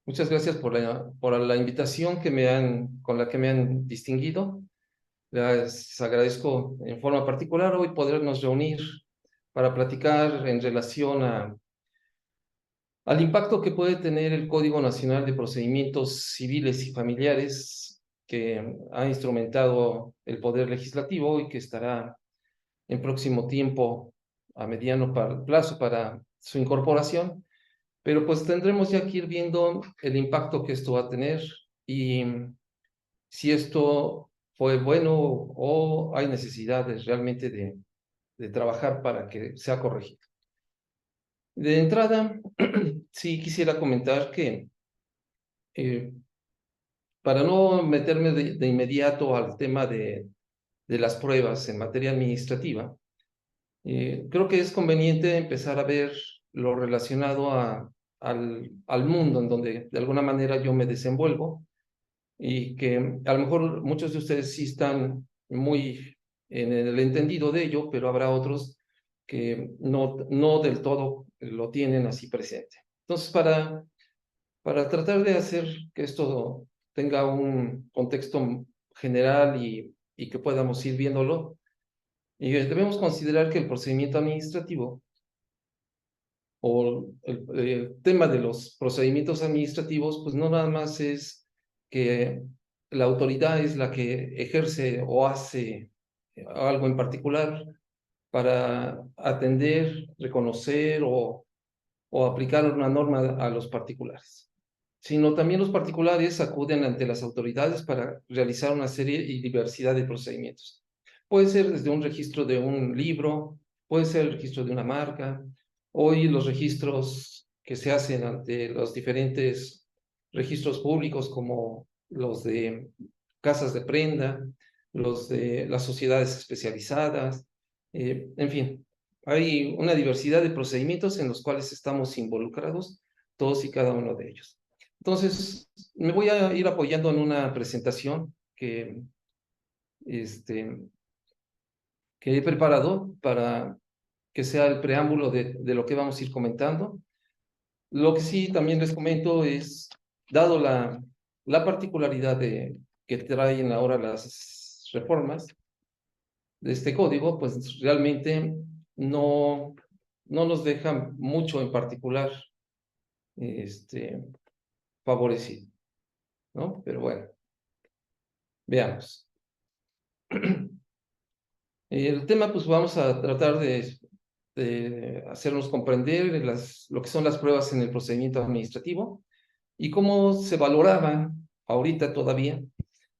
Muchas gracias por la invitación con la que me han distinguido. Les agradezco en forma particular hoy podernos reunir para platicar en relación al impacto que puede tener el Código Nacional de Procedimientos Civiles y Familiares que ha instrumentado el Poder Legislativo y que estará en próximo tiempo a mediano plazo para su incorporación. Pero pues tendremos ya que ir viendo el impacto que esto va a tener y si esto fue bueno o hay necesidades realmente de trabajar para que sea corregido. De entrada, sí quisiera comentar que eh, para no meterme de inmediato al tema de las pruebas en materia administrativa, creo que es conveniente empezar a ver lo relacionado al mundo en donde de alguna manera yo me desenvuelvo y que a lo mejor muchos de ustedes sí están muy en el entendido de ello, pero habrá otros que no del todo lo tienen así presente. Entonces, para tratar de hacer que esto tenga un contexto general y que podamos ir viéndolo, y debemos considerar que el procedimiento administrativo o el tema de los procedimientos administrativos, pues no nada más es que la autoridad es la que ejerce o hace algo en particular para atender, reconocer o aplicar una norma a los particulares, sino también los particulares acuden ante las autoridades para realizar una serie y diversidad de procedimientos. Puede ser desde un registro de un libro, puede ser el registro de una marca. Hoy los registros que se hacen ante los diferentes registros públicos, como los de casas de prenda, los de las sociedades especializadas, en fin, hay una diversidad de procedimientos en los cuales estamos involucrados todos y cada uno de ellos. Entonces, me voy a ir apoyando en una presentación este, que he preparado para que sea el preámbulo de lo que vamos a ir comentando. Lo que sí también les comento es, dado la particularidad que traen ahora las reformas de este código, pues realmente no nos deja mucho en particular favorecido, ¿no? Pero bueno, veamos. El tema, pues vamos a tratar de hacernos comprender lo que son las pruebas en el procedimiento administrativo y cómo se valoraban ahorita todavía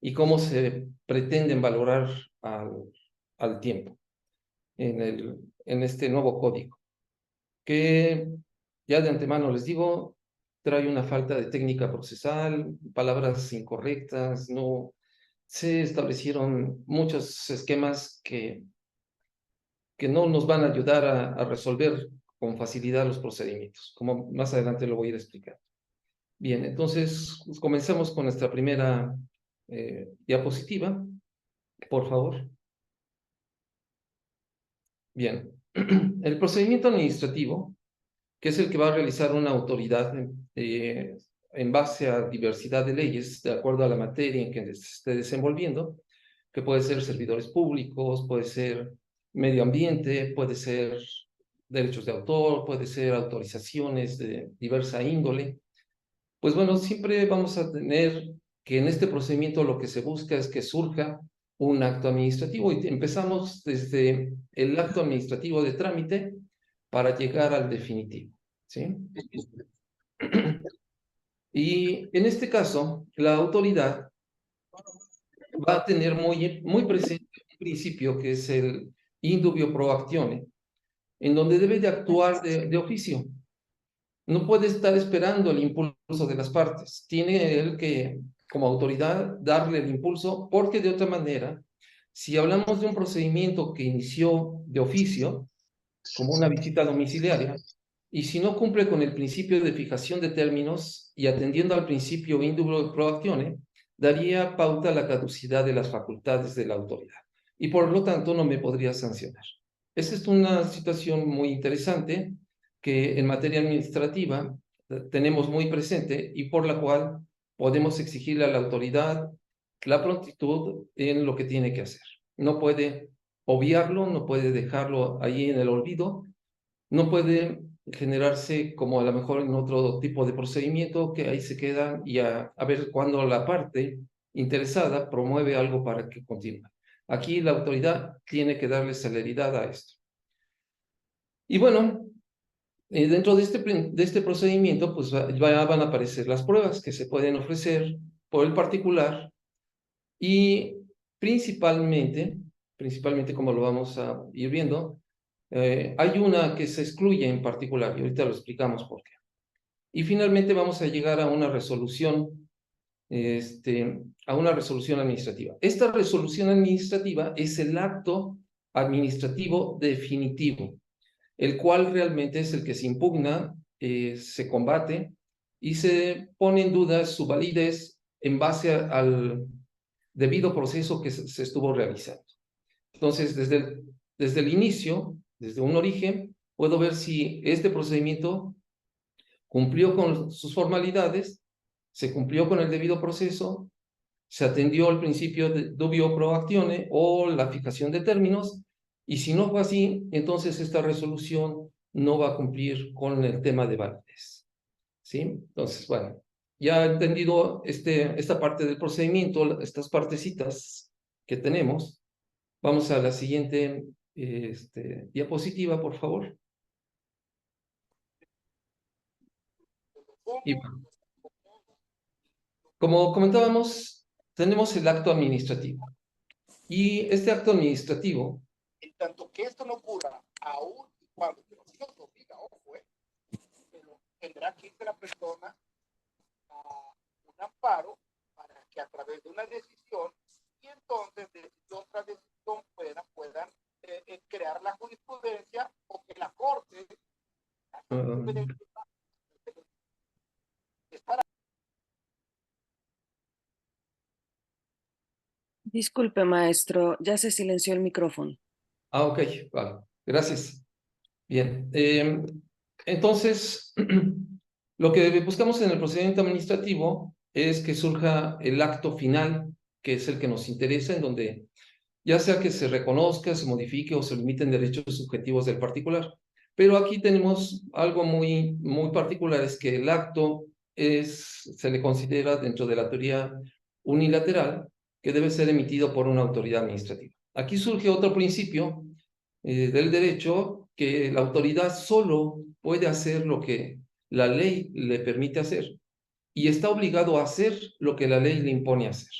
y cómo se pretenden valorar al tiempo en este nuevo código, que ya de antemano les digo, trae una falta de técnica procesal, palabras incorrectas, no se establecieron muchos esquemas que no nos van a ayudar a resolver con facilidad los procedimientos, como más adelante lo voy a ir a explicar. Bien, entonces pues, comencemos con nuestra primera diapositiva, por favor. Bien, el procedimiento administrativo, que es el que va a realizar una autoridad en base a diversidad de leyes, de acuerdo a la materia en que se esté desenvolviendo, que puede ser servidores públicos, puede ser medio ambiente, puede ser derechos de autor, puede ser autorizaciones de diversa índole. Pues bueno, siempre vamos a tener que en este procedimiento lo que se busca es que surja un acto administrativo y empezamos desde el acto administrativo de trámite para llegar al definitivo, ¿sí? Y en este caso, la autoridad va a tener muy presente un principio que es el indubio pro actione, en donde debe de actuar de oficio. No puede estar esperando el impulso de las partes. Tiene él que, como autoridad, darle el impulso, porque de otra manera, si hablamos de un procedimiento que inició de oficio, como una visita domiciliaria, y si no cumple con el principio de fijación de términos y atendiendo al principio indubio pro actione, daría pauta a la caducidad de las facultades de la autoridad y por lo tanto no me podría sancionar. Esa es una situación muy interesante que en materia administrativa tenemos muy presente y por la cual podemos exigirle a la autoridad la prontitud en lo que tiene que hacer. No puede obviarlo, no puede dejarlo ahí en el olvido, no puede generarse como a lo mejor en otro tipo de procedimiento que ahí se queda y a ver cuándo la parte interesada promueve algo para que continúe. Aquí la autoridad tiene que darle celeridad a esto. Y bueno, dentro de este procedimiento, pues van a aparecer las pruebas que se pueden ofrecer por el particular y principalmente como lo vamos a ir viendo, hay una que se excluye en particular y ahorita lo explicamos por qué. Y finalmente vamos a llegar a una resolución, a una resolución administrativa. Esta resolución administrativa es el acto administrativo definitivo, el cual realmente es el que se impugna, se combate y se pone en duda su validez en base al debido proceso que se estuvo realizando. Entonces, desde el inicio, desde un origen, puedo ver si este procedimiento cumplió con sus formalidades, se cumplió con el debido proceso, se atendió el principio de dubio pro actione o la fijación de términos, y si no fue así, entonces esta resolución no va a cumplir con el tema de validez. ¿Sí? Entonces, bueno, ya entendido esta parte del procedimiento, estas partecitas que tenemos, vamos a la siguiente diapositiva, por favor. Y bueno, como comentábamos, tenemos el acto administrativo. Y este acto administrativo, en tanto que esto no ocurra, aún y cuando se nos obliga, ojo, pero tendrá que irse la persona a un amparo para que a través de una decisión y entonces de otra decisión puedan crear la jurisprudencia o que la corte Disculpe, maestro, ya se silenció el micrófono. ok, vale, gracias. Bien, entonces, lo que buscamos en el procedimiento administrativo es que surja el acto final, que es el que nos interesa, en donde ya sea que se reconozca, se modifique o se limiten derechos subjetivos del particular. Pero aquí tenemos algo muy, muy particular, es que el acto se le considera dentro de la teoría unilateral que debe ser emitido por una autoridad administrativa. Aquí surge otro principio del derecho, que la autoridad solo puede hacer lo que la ley le permite hacer y está obligado a hacer lo que la ley le impone hacer.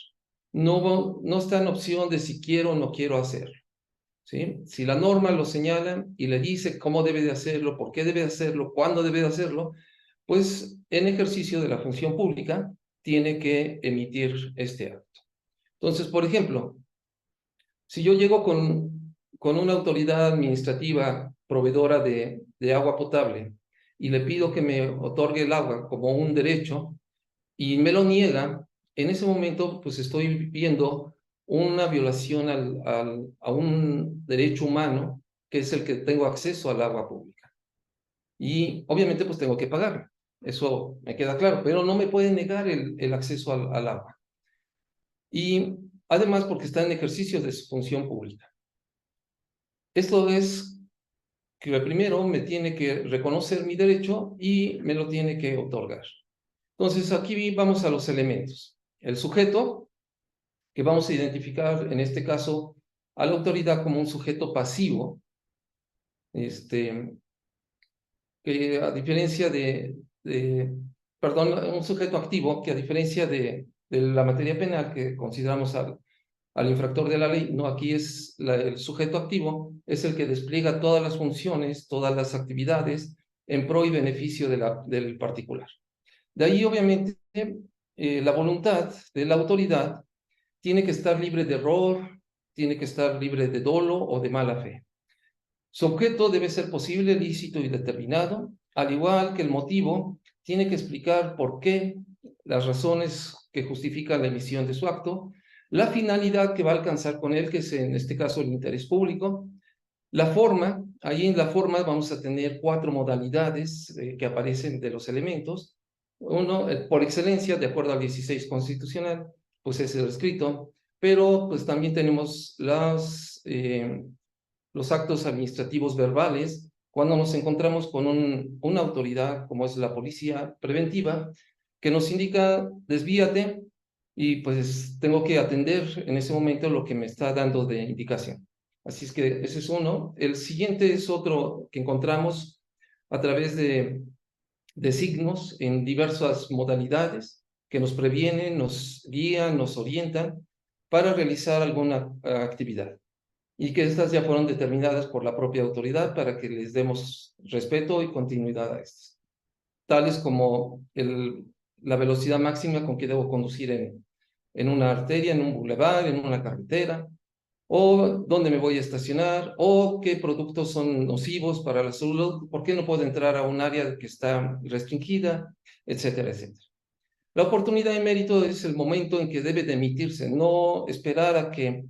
No está en opción de si quiero o no quiero hacerlo. ¿Sí? Si la norma lo señala y le dice cómo debe de hacerlo, por qué debe de hacerlo, cuándo debe de hacerlo, pues en ejercicio de la función pública tiene que emitir este acto. Entonces, por ejemplo, si yo llego con una autoridad administrativa proveedora de agua potable y le pido que me otorgue el agua como un derecho y me lo niega, en ese momento pues estoy viendo una violación a un derecho humano, que es el que tengo acceso al agua pública. Y obviamente pues tengo que pagar, eso me queda claro, pero no me puede negar el acceso al agua. Y además porque está en ejercicio de su función pública. Esto es que primero me tiene que reconocer mi derecho y me lo tiene que otorgar. Entonces aquí vamos a los elementos. El sujeto, que vamos a identificar en este caso a la autoridad como un sujeto pasivo, que a diferencia perdón, un sujeto activo, que a diferencia de la materia penal que consideramos al infractor de la ley, no, aquí es el sujeto activo, es el que despliega todas las funciones, todas las actividades en pro y beneficio del particular. De ahí, obviamente, la voluntad de la autoridad tiene que estar libre de error, tiene que estar libre de dolo o de mala fe. Su objeto debe ser posible, lícito y determinado, al igual que el motivo tiene que explicar por qué, las razones que justifican la emisión de su acto, la finalidad que va a alcanzar con él, que es en este caso el interés público, La forma, ahí en la forma vamos a tener 4 modalidades que aparecen de los elementos. Uno, por excelencia, de acuerdo al 16 constitucional, pues es el escrito, pero pues también tenemos los actos administrativos verbales, cuando nos encontramos con una autoridad como es la policía preventiva, que nos indica desvíate y pues tengo que atender en ese momento lo que me está dando de indicación. Así es que ese es uno. El siguiente es otro que encontramos a través de signos en diversas modalidades que nos previenen, nos guían, nos orientan para realizar alguna actividad y que estas ya fueron determinadas por la propia autoridad para que les demos respeto y continuidad a estas, tales como la velocidad máxima con que debo conducir en una arteria, en un bulevar, en una carretera, o dónde me voy a estacionar, o qué productos son nocivos para la salud, por qué no puedo entrar a un área que está restringida, etcétera, etcétera. La oportunidad de mérito es el momento en que debe de emitirse, no esperar a que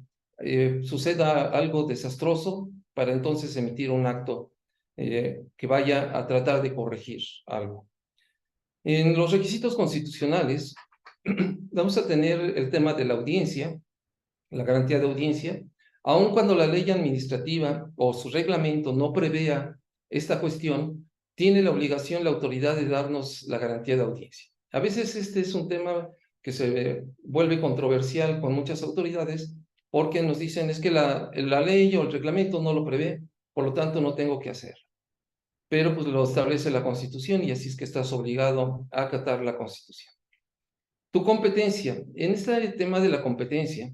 suceda algo desastroso para entonces emitir un acto que vaya a tratar de corregir algo. En los requisitos constitucionales vamos a tener el tema de la audiencia, la garantía de audiencia, aun cuando la ley administrativa o su reglamento no prevea esta cuestión, tiene la obligación la autoridad de darnos la garantía de audiencia. A veces este es un tema que se vuelve controversial con muchas autoridades porque nos dicen es que la ley o el reglamento no lo prevé, por lo tanto no tengo que hacer. Pero pues lo establece la Constitución y así es que estás obligado a acatar la Constitución. Tu competencia. En este tema de la competencia,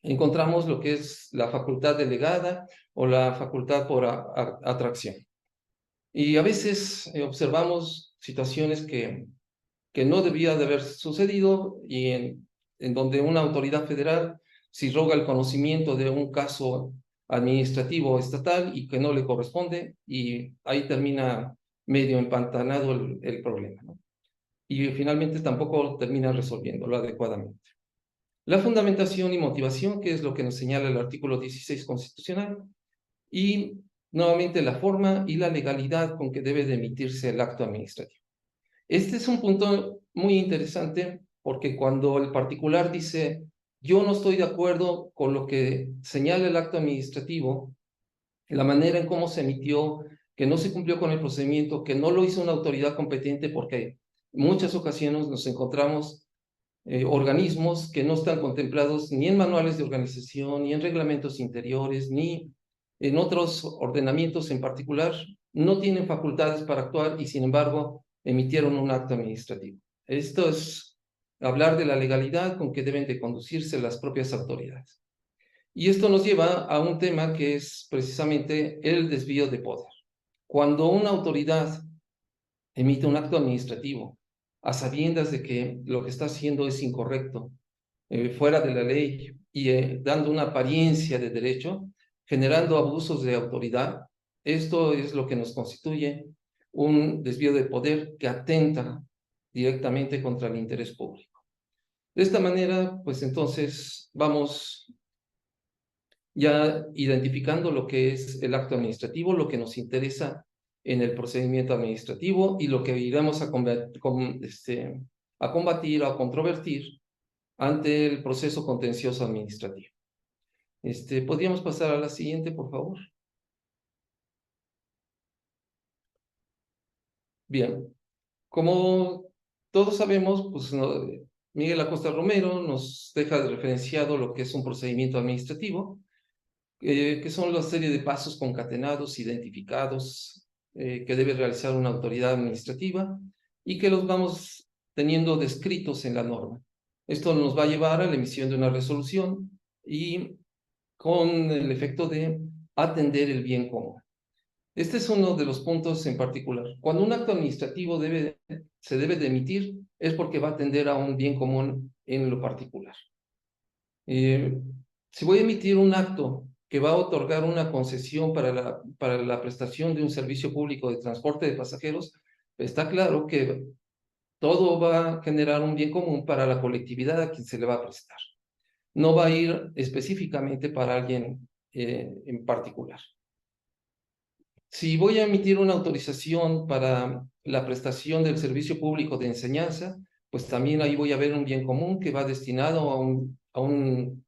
encontramos lo que es la facultad delegada o la facultad por atracción. Y a veces observamos situaciones que no debía de haber sucedido y en donde una autoridad federal, si roga el conocimiento de un caso administrativo o estatal y que no le corresponde, y ahí termina medio empantanado el problema, ¿no? Y finalmente tampoco termina resolviéndolo adecuadamente. La fundamentación y motivación, que es lo que nos señala el artículo 16 constitucional, y nuevamente la forma y la legalidad con que debe de emitirse el acto administrativo. Este es un punto muy interesante porque cuando el particular dice yo no estoy de acuerdo con lo que señala el acto administrativo, la manera en cómo se emitió, que no se cumplió con el procedimiento, que no lo hizo una autoridad competente, porque en muchas ocasiones nos encontramos organismos que no están contemplados ni en manuales de organización, ni en reglamentos interiores, ni en otros ordenamientos en particular, no tienen facultades para actuar y sin embargo emitieron un acto administrativo. Esto es hablar de la legalidad con que deben de conducirse las propias autoridades. Y esto nos lleva a un tema que es precisamente el desvío de poder. Cuando una autoridad emite un acto administrativo a sabiendas de que lo que está haciendo es incorrecto, fuera de la ley y dando una apariencia de derecho, generando abusos de autoridad, esto es lo que nos constituye un desvío de poder que atenta directamente contra el interés público. De esta manera, pues entonces vamos ya identificando lo que es el acto administrativo, lo que nos interesa en el procedimiento administrativo y lo que iremos a combatir o a controvertir ante el proceso contencioso administrativo. ¿Podríamos pasar a la siguiente, por favor? Bien, como todos sabemos, pues Miguel Acosta Romero nos deja referenciado lo que es un procedimiento administrativo, que son la serie de pasos concatenados, identificados, que debe realizar una autoridad administrativa y que los vamos teniendo descritos en la norma. Esto nos va a llevar a la emisión de una resolución y con el efecto de atender el bien común. Este es uno de los puntos en particular. Cuando un acto administrativo se debe de emitir es porque va a atender a un bien común en lo particular. Si voy a emitir un acto que va a otorgar una concesión para la prestación de un servicio público de transporte de pasajeros, está claro que todo va a generar un bien común para la colectividad a quien se le va a prestar. No va a ir específicamente para alguien en particular. Si voy a emitir una autorización para la prestación del servicio público de enseñanza, pues también ahí voy a ver un bien común que va destinado a un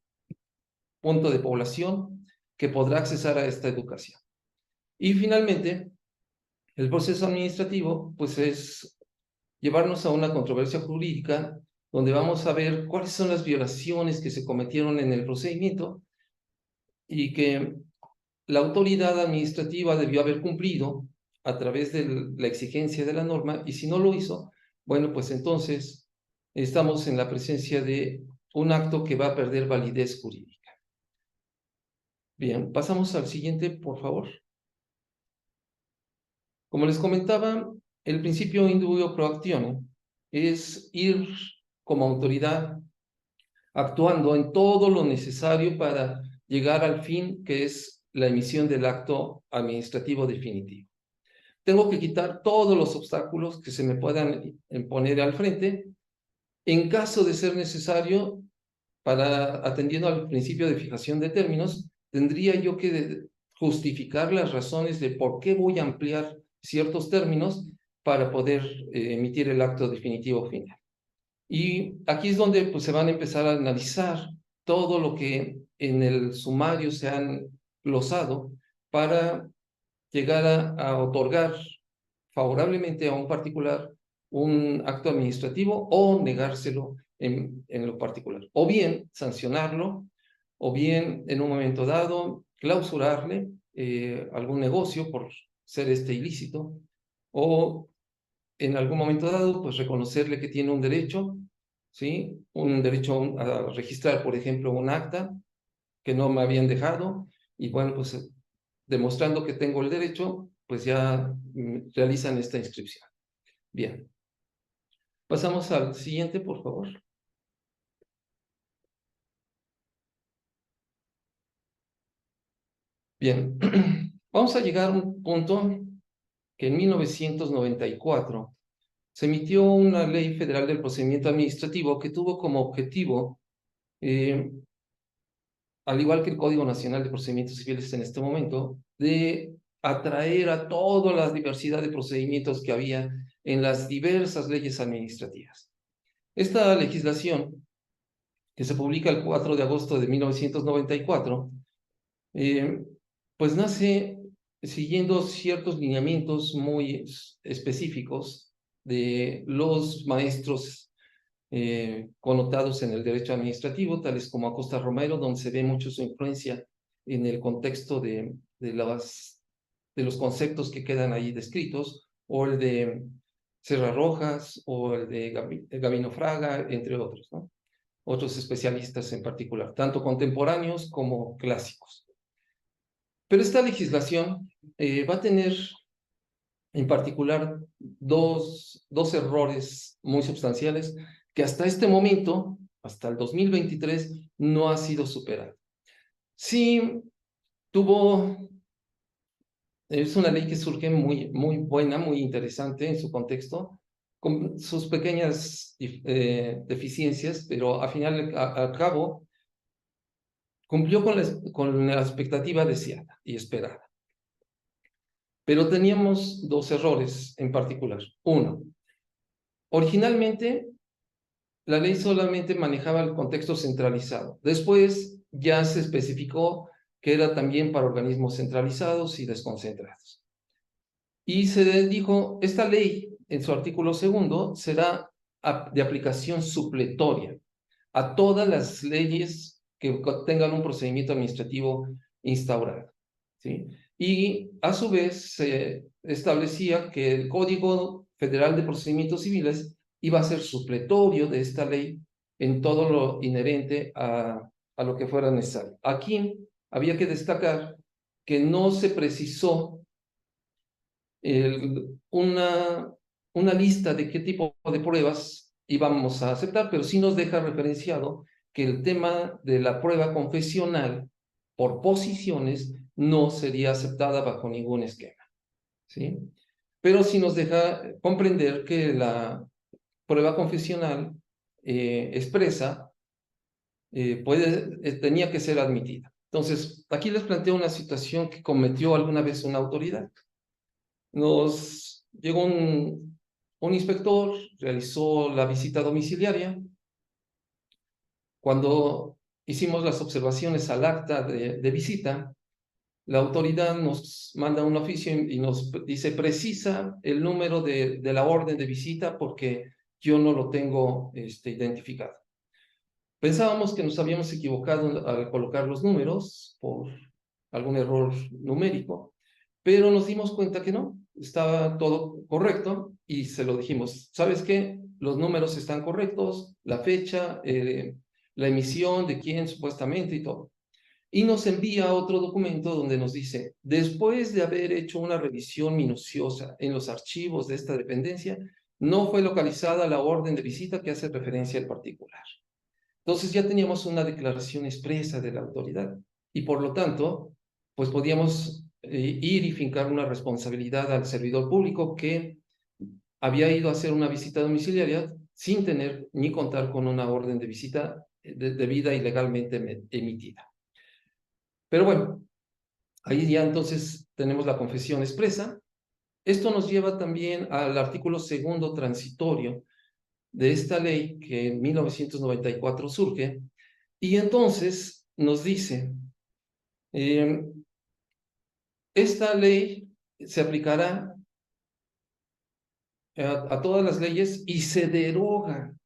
punto de población que podrá accesar a esta educación. Y finalmente, el proceso administrativo, pues es llevarnos a una controversia jurídica donde vamos a ver cuáles son las violaciones que se cometieron en el procedimiento y que la autoridad administrativa debió haber cumplido a través de la exigencia de la norma, y si no lo hizo, bueno, pues entonces estamos en la presencia de un acto que va a perder validez jurídica. Bien, pasamos al siguiente, por favor. Como les comentaba, el principio indubio pro actione es ir como autoridad actuando en todo lo necesario para llegar al fin, que es la emisión del acto administrativo definitivo. Tengo que quitar todos los obstáculos que se me puedan poner al frente. En caso de ser necesario, atendiendo al principio de fijación de términos, tendría yo que justificar las razones de por qué voy a ampliar ciertos términos para poder emitir el acto definitivo final. Y aquí es donde pues, se van a empezar a analizar todo lo que en el sumario se han glosado para llegar a otorgar favorablemente a un particular un acto administrativo o negárselo en lo particular. O bien sancionarlo, o bien en un momento dado clausurarle algún negocio por ser ilícito, o en algún momento dado, pues reconocerle que tiene un derecho, ¿sí? Un derecho a registrar, por ejemplo, un acta que no me habían dejado, y bueno, pues demostrando que tengo el derecho, pues ya realizan esta inscripción. Bien. Pasamos al siguiente, por favor. Bien. Vamos a llegar a un punto que en 1994 se emitió una ley federal del procedimiento administrativo que tuvo como objetivo, al igual que el Código Nacional de Procedimientos Civiles en este momento, de atraer a toda la diversidad de procedimientos que había en las diversas leyes administrativas. Esta legislación, que se publica el 4 de agosto de 1994, pues nace siguiendo ciertos lineamientos muy específicos de los maestros connotados en el derecho administrativo, tales como Acosta Romero, donde se ve mucho su influencia en el contexto de los conceptos que quedan ahí descritos, o el de Serra Rojas, o el de Gabino Fraga, entre otros, ¿no? Otros especialistas en particular, tanto contemporáneos como clásicos. Pero esta legislación va a tener en particular dos errores muy sustanciales que hasta este momento, hasta el 2023, no ha sido superado. Sí, es una ley que surge muy buena, muy interesante en su contexto, con sus pequeñas deficiencias, pero al cabo cumplió con la expectativa deseada y esperada. Pero teníamos dos errores en particular. Uno, originalmente la ley solamente manejaba el contexto centralizado. Después ya se especificó que era también para organismos centralizados y desconcentrados. Y se dijo, esta ley, en su artículo 2, será de aplicación supletoria a todas las leyes que tengan un procedimiento administrativo instaurado, ¿sí? Y a su vez se establecía que el Código Federal de Procedimientos Civiles iba a ser supletorio de esta ley en todo lo inherente a lo que fuera necesario. Aquí había que destacar que no se precisó una lista de qué tipo de pruebas íbamos a aceptar, pero sí nos deja referenciado que el tema de la prueba confesional por posiciones no sería aceptada bajo ningún esquema, ¿sí? Pero sí nos deja comprender que la prueba confesional expresa tenía que ser admitida. Entonces, aquí les planteo una situación que cometió alguna vez una autoridad. Nos llegó un inspector, realizó la visita domiciliaria. Cuando hicimos las observaciones al acta de visita, la autoridad nos manda un oficio y nos dice, precisa el número de la orden de visita porque yo no lo tengo identificado. Pensábamos que nos habíamos equivocado al colocar los números por algún error numérico, pero nos dimos cuenta que no, estaba todo correcto y se lo dijimos. ¿Sabes qué? Los números están correctos, la fecha, la emisión de quién supuestamente y todo. Y nos envía otro documento donde nos dice, después de haber hecho una revisión minuciosa en los archivos de esta dependencia, no fue localizada la orden de visita que hace referencia al particular. Entonces ya teníamos una declaración expresa de la autoridad y por lo tanto, pues podíamos ir y fincar una responsabilidad al servidor público que había ido a hacer una visita domiciliaria sin tener ni contar con una orden de visita debida y legalmente emitida. Pero bueno, ahí ya entonces tenemos la confesión expresa. Esto nos lleva también al artículo segundo transitorio de esta ley que en 1994 surge, y entonces nos dice, esta ley se aplicará a todas las leyes y se derogan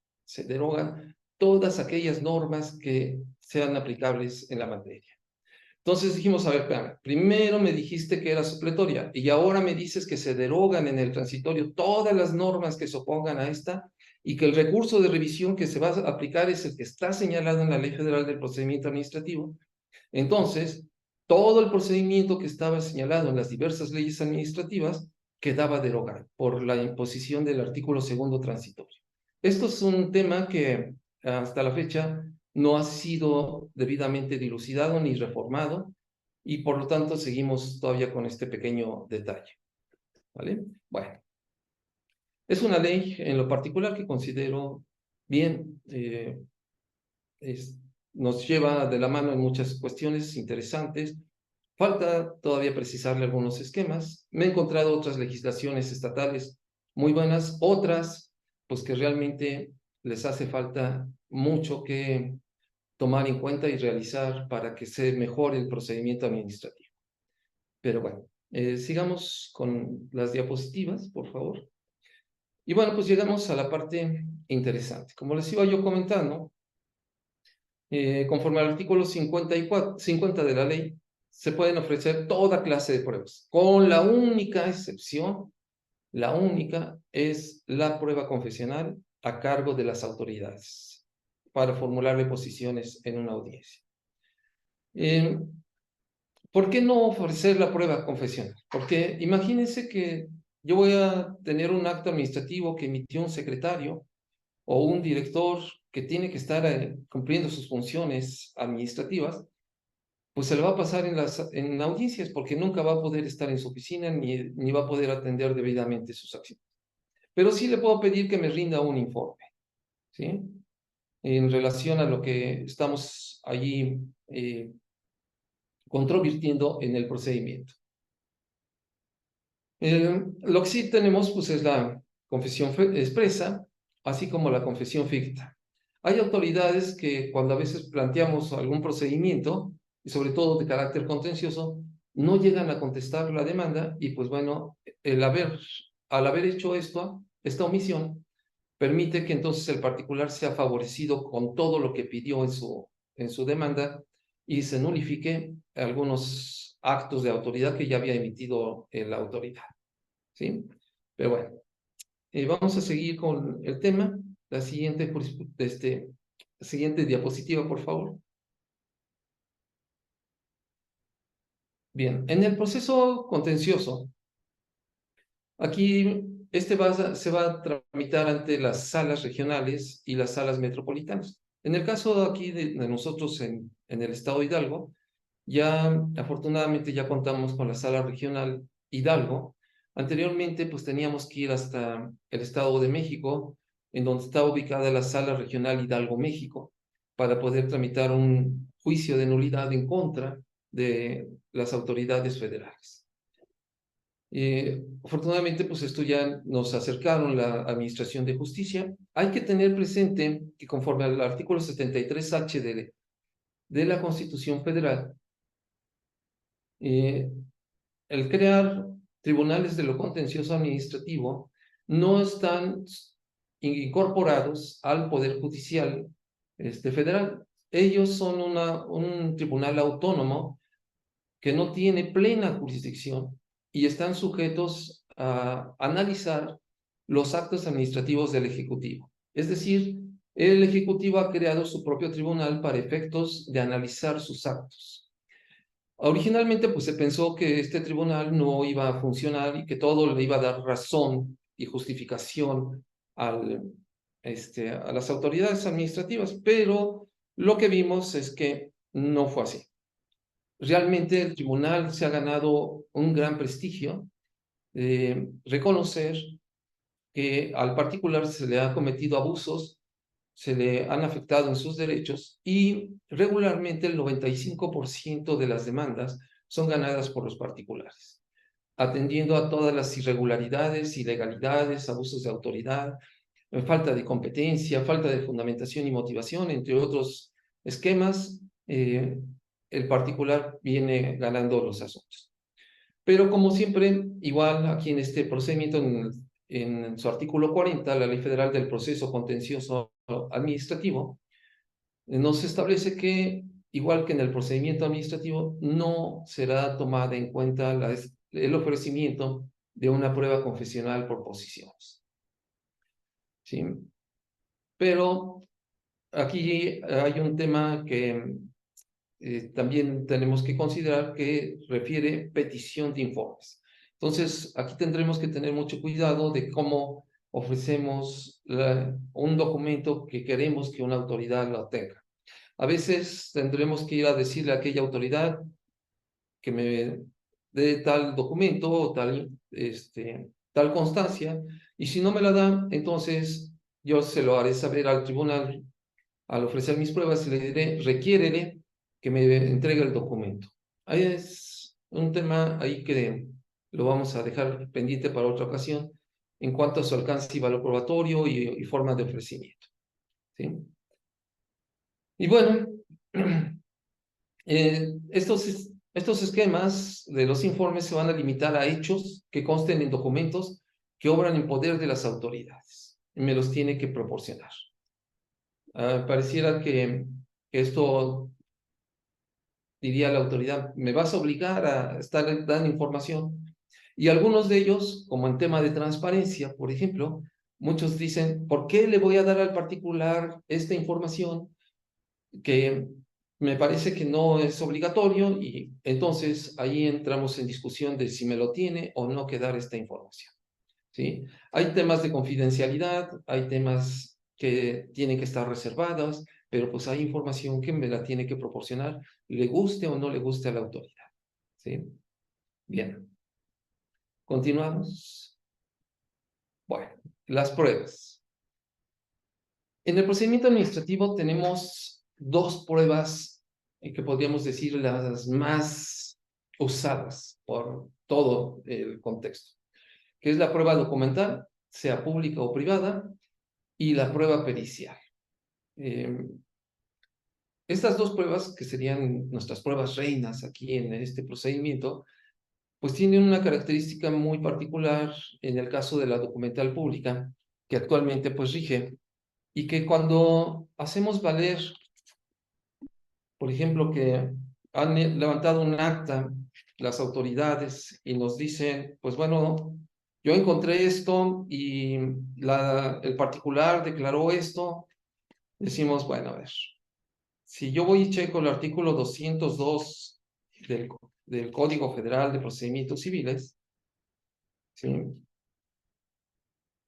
todas aquellas normas que sean aplicables en la materia. Entonces dijimos, a ver, espérame, primero me dijiste que era supletoria y ahora me dices que se derogan en el transitorio todas las normas que se opongan a esta y que el recurso de revisión que se va a aplicar es el que está señalado en la Ley Federal del Procedimiento Administrativo. Entonces, todo el procedimiento que estaba señalado en las diversas leyes administrativas quedaba derogado por la imposición del artículo segundo transitorio. Esto es un tema que hasta la fecha no ha sido debidamente dilucidado ni reformado y por lo tanto seguimos todavía con este pequeño detalle. ¿Vale? Bueno, es una ley en lo particular que considero bien, nos lleva de la mano en muchas cuestiones interesantes. Falta todavía precisarle algunos esquemas. Me he encontrado otras legislaciones estatales muy buenas, otras pues que realmente les hace falta mucho que tomar en cuenta y realizar para que se mejore el procedimiento administrativo. Pero bueno, sigamos con las diapositivas, por favor. Y bueno, pues llegamos a la parte interesante. Como les iba yo comentando, conforme al artículo 50 de la ley, se pueden ofrecer toda clase de pruebas, con la única excepción, la única es la prueba confesional a cargo de las autoridades para formularle posiciones en una audiencia. ¿Por qué no ofrecer la prueba confesional? Porque imagínense que yo voy a tener un acto administrativo que emitió un secretario o un director que tiene que estar cumpliendo sus funciones administrativas, pues se le va a pasar en audiencias porque nunca va a poder estar en su oficina ni va a poder atender debidamente sus acciones. Pero sí le puedo pedir que me rinda un informe, ¿sí? En relación a lo que estamos allí controvirtiendo en el procedimiento. Lo que sí tenemos pues es la confesión expresa, así como la confesión ficta. Hay autoridades que cuando a veces planteamos algún procedimiento, y sobre todo de carácter contencioso, no llegan a contestar la demanda y pues bueno, al haber hecho esta omisión, permite que entonces el particular sea favorecido con todo lo que pidió en su demanda y se nulifique algunos actos de autoridad que ya había emitido la autoridad. ¿Sí? Pero bueno, vamos a seguir con el tema. La siguiente diapositiva, por favor. Bien, en el proceso contencioso, aquí se va a tramitar ante las salas regionales y las salas metropolitanas. En el caso aquí de nosotros en el estado de Hidalgo, ya afortunadamente ya contamos con la sala regional Hidalgo. Anteriormente pues teníamos que ir hasta el Estado de México, en donde está ubicada la sala regional Hidalgo México, para poder tramitar un juicio de nulidad en contra de las autoridades federales. Afortunadamente, pues esto ya nos acercaron la Administración de Justicia. Hay que tener presente que conforme al artículo 73H de la Constitución Federal, el crear tribunales de lo contencioso administrativo no están incorporados al Poder Judicial federal. Ellos son un tribunal autónomo que no tiene plena jurisdicción y están sujetos a analizar los actos administrativos del Ejecutivo. Es decir, el Ejecutivo ha creado su propio tribunal para efectos de analizar sus actos. Originalmente, pues se pensó que este tribunal no iba a funcionar y que todo le iba a dar razón y justificación a las autoridades administrativas, pero lo que vimos es que no fue así. Realmente el tribunal se ha ganado un gran prestigio de reconocer que al particular se le han cometido abusos, se le han afectado en sus derechos y regularmente el 95% de las demandas son ganadas por los particulares, atendiendo a todas las irregularidades, ilegalidades, abusos de autoridad, falta de competencia, falta de fundamentación y motivación, entre otros esquemas. El particular viene ganando los asuntos. Pero como siempre, igual aquí en este procedimiento, en su artículo 40, la Ley Federal del Proceso Contencioso Administrativo, nos establece que, igual que en el procedimiento administrativo, no será tomada en cuenta el ofrecimiento de una prueba confesional por posiciones. ¿Sí? Pero aquí hay un tema que también tenemos que considerar que refiere petición de informes. Entonces, aquí tendremos que tener mucho cuidado de cómo ofrecemos un documento que queremos que una autoridad lo tenga. A veces tendremos que ir a decirle a aquella autoridad que me dé tal documento o tal constancia, y si no me la da, entonces yo se lo haré saber al tribunal al ofrecer mis pruebas y le diré, requiérele que me entregue el documento. Ahí es un tema ahí que lo vamos a dejar pendiente para otra ocasión en cuanto a su alcance y valor probatorio y forma de ofrecimiento. ¿Sí? Y bueno, estos esquemas de los informes se van a limitar a hechos que consten en documentos que obran en poder de las autoridades. Y me los tiene que proporcionar. Pareciera que esto diría la autoridad, me vas a obligar a estar dando información. Y algunos de ellos, como en tema de transparencia, por ejemplo, muchos dicen, ¿por qué le voy a dar al particular esta información que me parece que no es obligatorio? Y entonces ahí entramos en discusión de si me lo tiene o no que dar esta información. ¿Sí? Hay temas de confidencialidad, hay temas que tienen que estar reservadas, pero pues hay información que me la tiene que proporcionar, le guste o no le guste a la autoridad. ¿Sí? Bien. Continuamos. Bueno, las pruebas. En el procedimiento administrativo tenemos dos pruebas que podríamos decir las más usadas por todo el contexto, que es la prueba documental, sea pública o privada, y la prueba pericial. Estas dos pruebas, que serían nuestras pruebas reinas aquí en este procedimiento, pues tienen una característica muy particular en el caso de la documental pública, que actualmente pues rige, y que cuando hacemos valer, por ejemplo, que han levantado un acta las autoridades y nos dicen, pues bueno, yo encontré esto y el particular declaró esto, decimos, bueno, a ver, si yo voy y checo el artículo 202 del Código Federal de Procedimientos Civiles, ¿sí?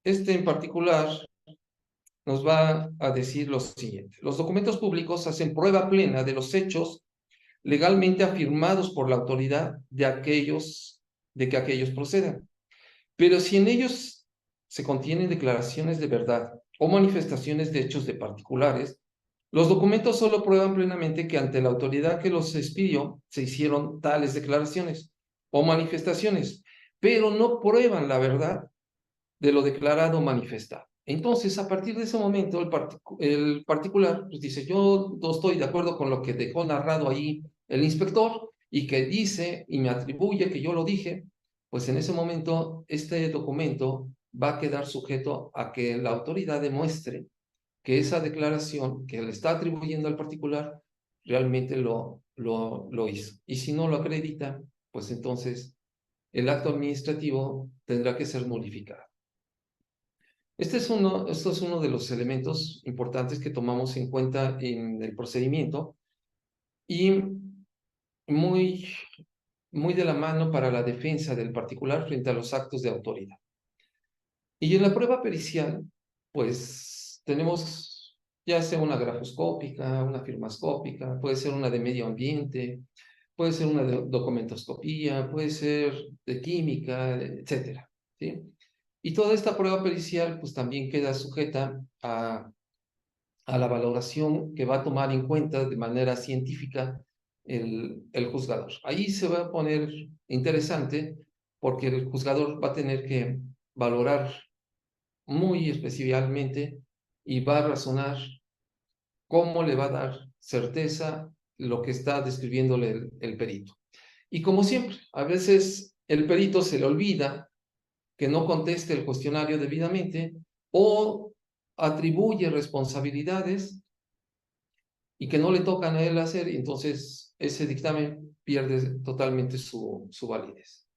Este en particular nos va a decir lo siguiente. Los documentos públicos hacen prueba plena de los hechos legalmente afirmados por la autoridad de que aquellos procedan. Pero si en ellos se contienen declaraciones de verdad o manifestaciones de hechos de particulares, los documentos solo prueban plenamente que ante la autoridad que los expidió se hicieron tales declaraciones o manifestaciones, pero no prueban la verdad de lo declarado o manifestado. Entonces, a partir de ese momento, el particular pues, dice, yo no estoy de acuerdo con lo que dejó narrado ahí el inspector y que dice y me atribuye que yo lo dije, pues en ese momento este documento va a quedar sujeto a que la autoridad demuestre que esa declaración que le está atribuyendo al particular realmente lo hizo. Y si no lo acredita, pues entonces el acto administrativo tendrá que ser modificado. Esto es uno de los elementos importantes que tomamos en cuenta en el procedimiento y muy, muy de la mano para la defensa del particular frente a los actos de autoridad. Y en la prueba pericial, pues tenemos ya sea una grafoscópica, una firmascópica, puede ser una de medio ambiente, puede ser una de documentoscopía, puede ser de química, etcétera, ¿sí? Y toda esta prueba pericial pues también queda sujeta a la valoración que va a tomar en cuenta de manera científica el juzgador. Ahí se va a poner interesante porque el juzgador va a tener que valorar muy especialmente y va a razonar cómo le va a dar certeza lo que está describiéndole el perito. Y como siempre, a veces el perito se le olvida que no conteste el cuestionario debidamente o atribuye responsabilidades y que no le tocan a él hacer, y entonces ese dictamen pierde totalmente su validez.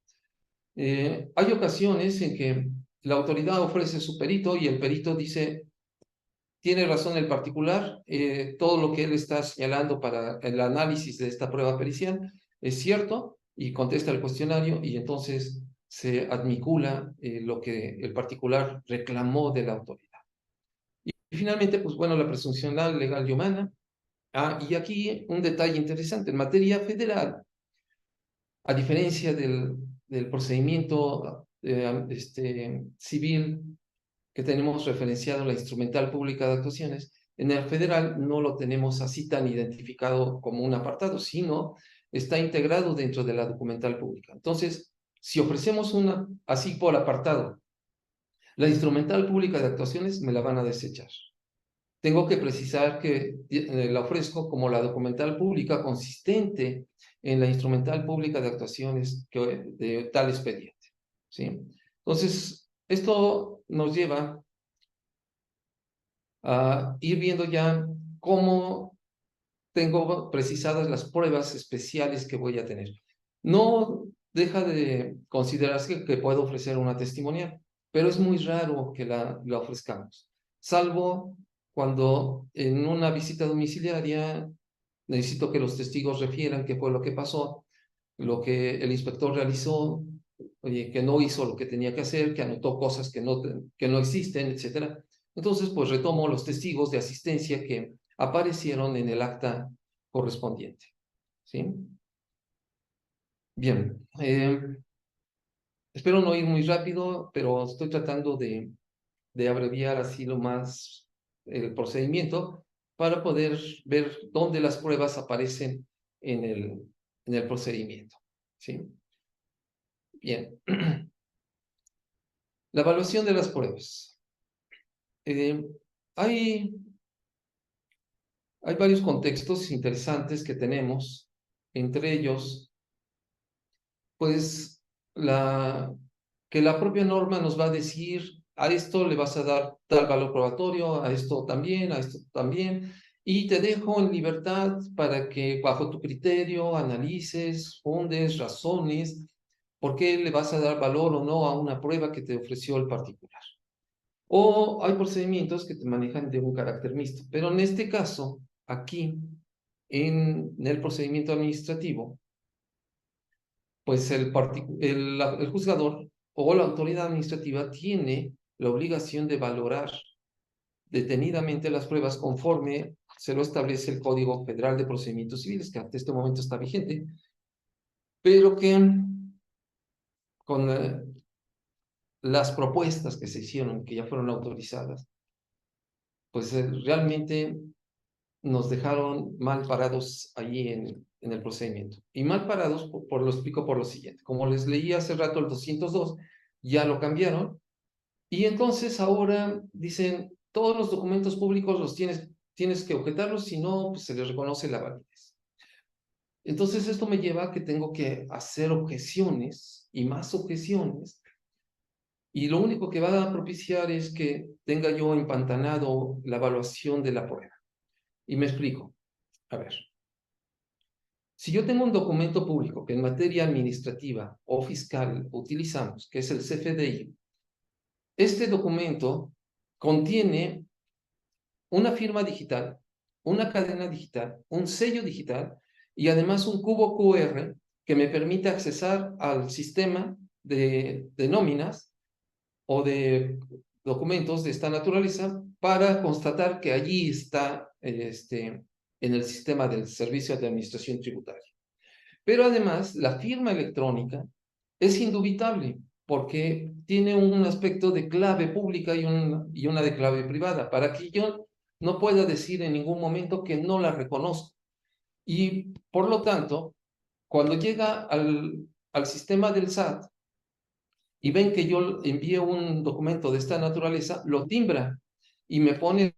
Hay ocasiones en que la autoridad ofrece su perito y el perito dice, tiene razón el particular, todo lo que él está señalando para el análisis de esta prueba pericial es cierto y contesta el cuestionario y entonces se admicula lo que el particular reclamó de la autoridad. Y finalmente, pues bueno, la presunción legal y humana. Y aquí un detalle interesante, en materia federal, a diferencia del procedimiento civil que tenemos referenciado en la instrumental pública de actuaciones, en el federal no lo tenemos así tan identificado como un apartado, sino está integrado dentro de la documental pública. Entonces, si ofrecemos una así por apartado, la instrumental pública de actuaciones me la van a desechar. Tengo que precisar que la ofrezco como la documental pública consistente en la instrumental pública de actuaciones de tal expediente, ¿sí? Entonces, esto nos lleva a ir viendo ya cómo tengo precisadas las pruebas especiales que voy a tener. No deja de considerarse que puedo ofrecer una testimonial, pero es muy raro que la ofrezcamos, salvo cuando en una visita domiciliaria necesito que los testigos refieran qué fue lo que pasó, lo que el inspector realizó, oye, que no hizo lo que tenía que hacer, que anotó cosas que no existen, etc. Entonces, pues retomo los testigos de asistencia que aparecieron en el acta correspondiente. ¿Sí? Bien. Espero no ir muy rápido, pero estoy tratando de abreviar así lo más el procedimiento para poder ver dónde las pruebas aparecen en el procedimiento. ¿Sí? Bien. La evaluación de las pruebas. Eh, hay, hay varios contextos interesantes que tenemos, entre ellos, pues, que la propia norma nos va a decir, a esto le vas a dar tal valor probatorio, a esto también, y te dejo en libertad para que bajo tu criterio analices, fundes, razones, por qué le vas a dar valor o no a una prueba que te ofreció el particular. O hay procedimientos que te manejan de un carácter mixto, pero en este caso, aquí, en el procedimiento administrativo, pues el juzgador o la autoridad administrativa tiene la obligación de valorar detenidamente las pruebas conforme se lo establece el Código Federal de Procedimientos Civiles, que hasta este momento está vigente, pero que con las propuestas que se hicieron, que ya fueron autorizadas, pues realmente nos dejaron mal parados allí en el procedimiento. Y mal parados, lo explico por lo siguiente. Como les leí hace rato el 202, ya lo cambiaron. Y entonces ahora dicen, todos los documentos públicos los tienes que objetarlos, si no, pues se les reconoce la validez. Entonces esto me lleva a que tengo que hacer objeciones y más objeciones. Y lo único que va a propiciar es que tenga yo empantanado la evaluación de la prueba. Y me explico. A ver. Si yo tengo un documento público que en materia administrativa o fiscal utilizamos, que es el CFDI, este documento contiene una firma digital, una cadena digital, un sello digital y además un cubo QR que me permite accesar al sistema de nóminas o de documentos de esta naturaleza para constatar que allí está en el sistema del Servicio de Administración Tributaria. Pero además, la firma electrónica es indubitable porque tiene un aspecto de clave pública y una de clave privada, para que yo no pueda decir en ningún momento que no la reconozco. Y por lo tanto, cuando llega al sistema del SAT y ven que yo envío un documento de esta naturaleza, lo timbra y me pone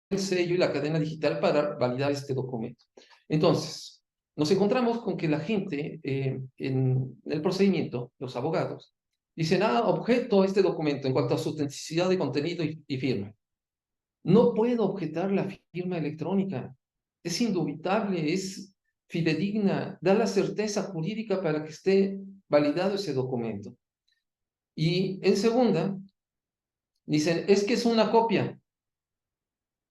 el sello y la cadena digital para validar este documento. Entonces, nos encontramos con que la gente en el procedimiento, los abogados, dicen, objeto este documento en cuanto a su autenticidad de contenido y firma. No puedo objetar la firma electrónica. Es indubitable, es fidedigna, da la certeza jurídica para que esté validado ese documento. Y en segunda, dicen, es que es una copia.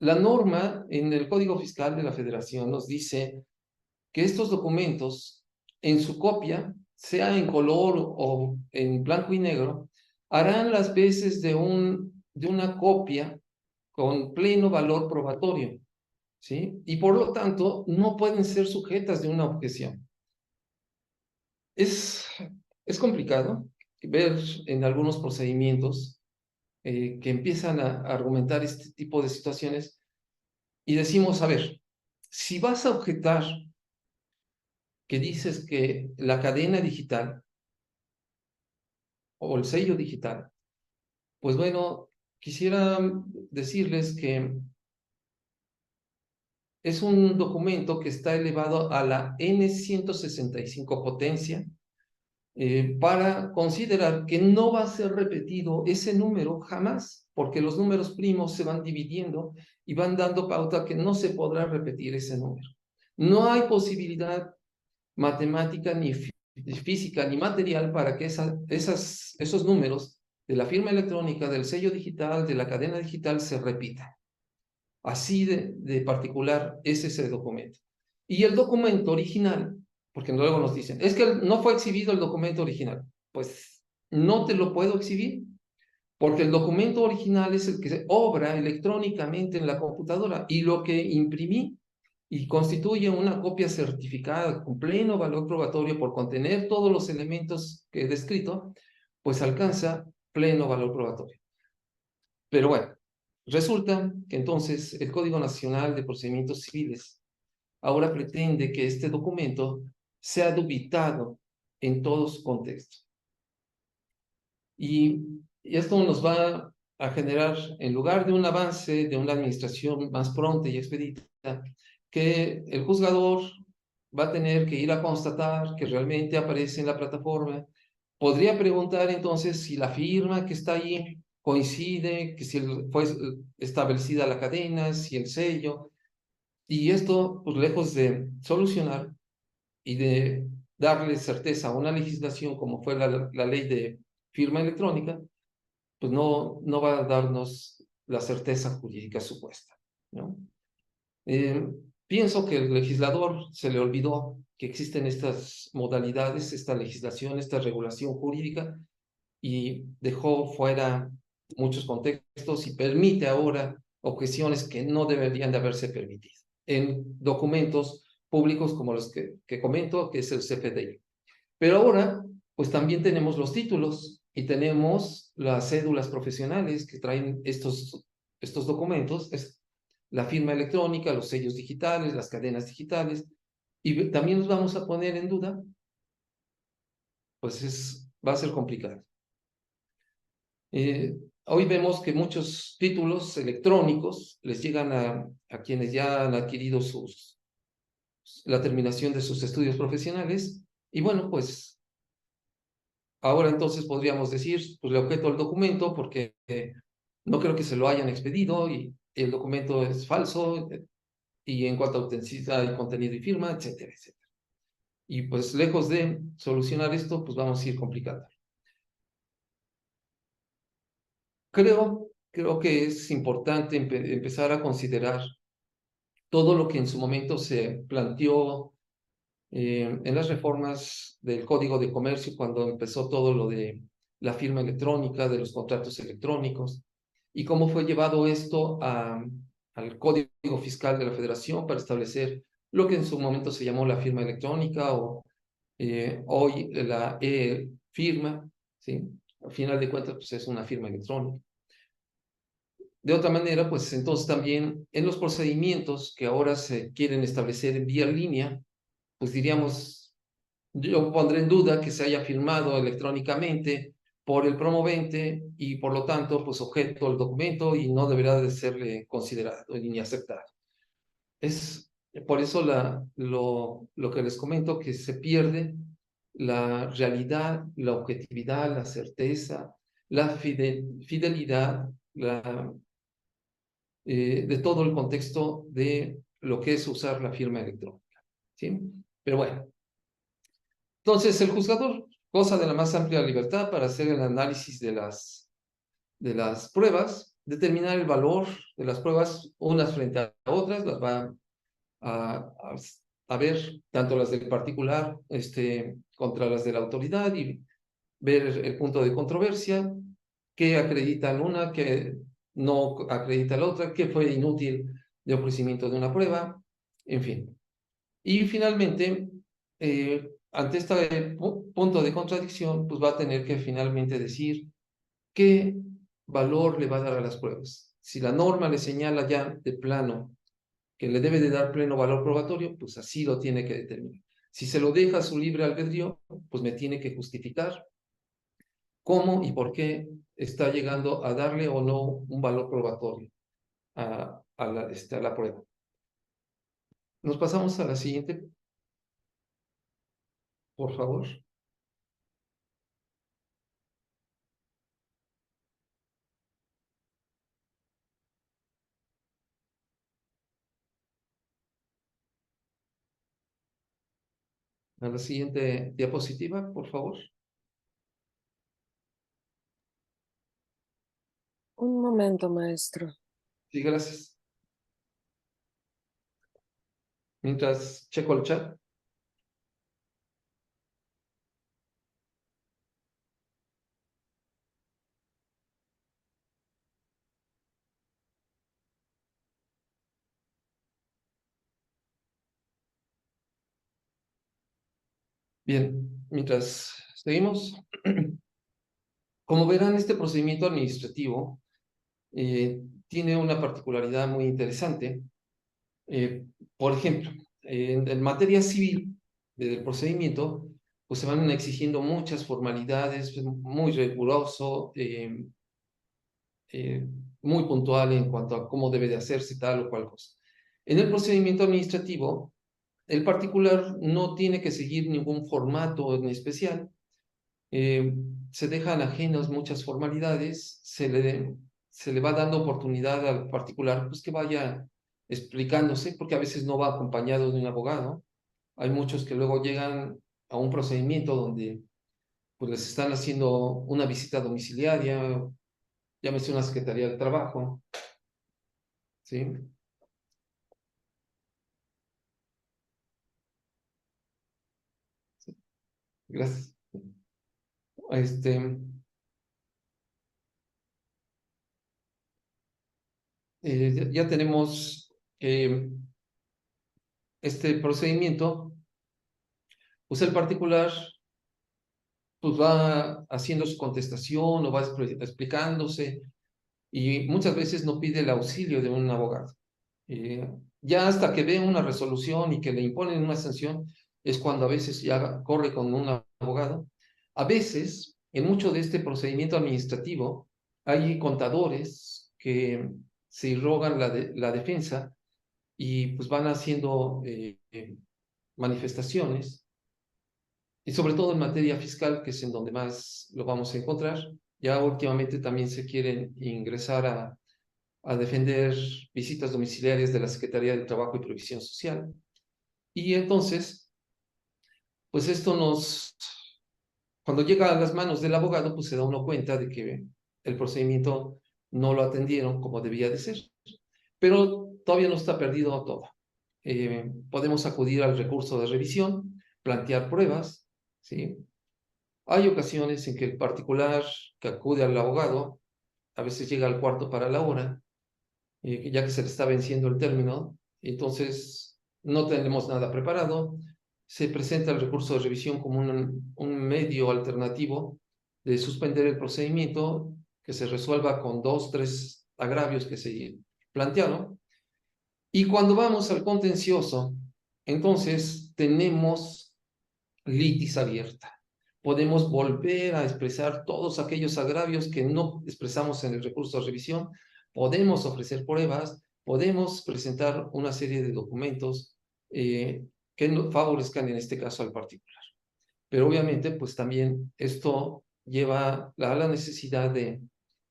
La norma en el Código Fiscal de la Federación nos dice que estos documentos, en su copia, sea en color o en blanco y negro, harán las veces de una copia con pleno valor probatorio, ¿sí? Y por lo tanto, no pueden ser sujetas de una objeción. Es complicado ver en algunos procedimientos que empiezan a argumentar este tipo de situaciones y decimos, a ver, si vas a objetar que dices que la cadena digital o el sello digital, pues bueno, quisiera decirles que es un documento que está elevado a la N165 potencia para considerar que no va a ser repetido ese número jamás, porque los números primos se van dividiendo y van dando pauta que no se podrá repetir ese número. No hay posibilidad matemática, ni física, ni material para que esos números de la firma electrónica, del sello digital, de la cadena digital se repitan. Así de particular es ese documento. Y el documento original, porque luego nos dicen, es que no fue exhibido el documento original. Pues no te lo puedo exhibir, porque el documento original es el que se obra electrónicamente en la computadora y lo que imprimí y constituye una copia certificada con pleno valor probatorio por contener todos los elementos que he descrito, pues alcanza pleno valor probatorio. Pero bueno, resulta que entonces el Código Nacional de Procedimientos Civiles ahora pretende que este documento sea dubitado en todo su contexto. Y esto nos va a generar, en lugar de un avance de una administración más pronta y expedita, que el juzgador va a tener que ir a constatar que realmente aparece en la plataforma. Podría preguntar entonces si la firma que está ahí coincide, que si fue establecida la cadena, si el sello. Y esto, pues lejos de solucionar y de darle certeza a una legislación como fue la ley de firma electrónica, pues no va a darnos la certeza jurídica supuesta, ¿no? Pienso que el legislador se le olvidó que existen estas modalidades, esta legislación, esta regulación jurídica, y dejó fuera muchos contextos y permite ahora objeciones que no deberían de haberse permitido en documentos públicos como los que comento, que es el CFDI. Pero ahora, pues también tenemos los títulos y tenemos las cédulas profesionales que traen estos documentos, la firma electrónica, los sellos digitales, las cadenas digitales, y también nos vamos a poner en duda, pues va a ser complicado. Hoy vemos que muchos títulos electrónicos les llegan a quienes ya han adquirido la terminación de sus estudios profesionales, y bueno, pues ahora entonces podríamos decir, pues le objeto el documento porque no creo que se lo hayan expedido y el documento es falso, y en cuanto a autenticidad y contenido y firma, etcétera, etcétera. Y pues lejos de solucionar esto, pues vamos a ir complicando. Creo que es importante empezar a considerar todo lo que en su momento se planteó en las reformas del Código de Comercio, cuando empezó todo lo de la firma electrónica, de los contratos electrónicos, y cómo fue llevado esto al Código Fiscal de la Federación para establecer lo que en su momento se llamó la firma electrónica o hoy la e-firma, ¿sí? Al final de cuentas, pues es una firma electrónica. De otra manera, pues entonces también en los procedimientos que ahora se quieren establecer en vía línea, pues diríamos, yo pondré en duda que se haya firmado electrónicamente por el promovente y por lo tanto, pues objeto el documento y no deberá de serle considerado ni aceptado. Es por eso lo que les comento, que se pierde la realidad, la objetividad, la certeza, la fidelidad, de todo el contexto de lo que es usar la firma electrónica, ¿sí? Pero bueno, entonces el juzgador goza de la más amplia libertad para hacer el análisis de las pruebas, determinar el valor de las pruebas unas frente a otras, las va a, a, a ver tanto las del particular contra las de la autoridad y ver el punto de controversia, qué acreditan una, qué no acredita la otra, qué fue inútil de ofrecimiento de una prueba, en fin. Y finalmente, ante este punto de contradicción, pues va a tener que finalmente decir qué valor le va a dar a las pruebas. Si la norma le señala ya de plano que le debe de dar pleno valor probatorio, pues así lo tiene que determinar. Si se lo deja a su libre albedrío, pues me tiene que justificar cómo y por qué está llegando a darle o no un valor probatorio a la prueba. Nos pasamos a la siguiente, por favor. A la siguiente diapositiva, por favor. Un momento, maestro. Sí, gracias. Mientras checo el chat. Bien, mientras seguimos. Como verán, este procedimiento administrativo tiene una particularidad muy interesante. Por ejemplo, en materia civil del procedimiento, pues se van exigiendo muchas formalidades, muy riguroso, muy puntual en cuanto a cómo debe de hacerse tal o cual cosa. En el procedimiento administrativo, el particular no tiene que seguir ningún formato en especial, se dejan ajenas muchas formalidades, se le va dando oportunidad al particular pues, que vaya explicándose, porque a veces no va acompañado de un abogado. Hay muchos que luego llegan a un procedimiento donde pues, les están haciendo una visita domiciliaria, llámese una secretaría de trabajo, ¿sí? Gracias. Ya tenemos este procedimiento, pues el particular pues va haciendo su contestación o va explicándose y muchas veces no pide el auxilio de un abogado. Ya hasta que ve una resolución y que le imponen una sanción, es cuando a veces ya corre con un abogado. A veces, en mucho de este procedimiento administrativo, hay contadores que se rogan la defensa y pues van haciendo manifestaciones, y sobre todo en materia fiscal, que es en donde más lo vamos a encontrar. Ya últimamente también se quieren ingresar a defender visitas domiciliarias de la Secretaría de Trabajo y Previsión Social. Y entonces, pues esto cuando llega a las manos del abogado, pues se da uno cuenta de que el procedimiento no lo atendieron como debía de ser. Pero todavía no está perdido todo. Podemos acudir al recurso de revisión, plantear pruebas, ¿sí? Hay ocasiones en que el particular que acude al abogado a veces llega al cuarto para la hora, ya que se le está venciendo el término, entonces no tenemos nada preparado. Se presenta el recurso de revisión como un medio alternativo de suspender el procedimiento, que se resuelva con 2, 3 agravios que se plantearon. Y cuando vamos al contencioso, entonces tenemos litis abierta. Podemos volver a expresar todos aquellos agravios que no expresamos en el recurso de revisión, podemos ofrecer pruebas, podemos presentar una serie de documentos que favorezcan en este caso al particular. Pero obviamente, pues también esto lleva a la necesidad de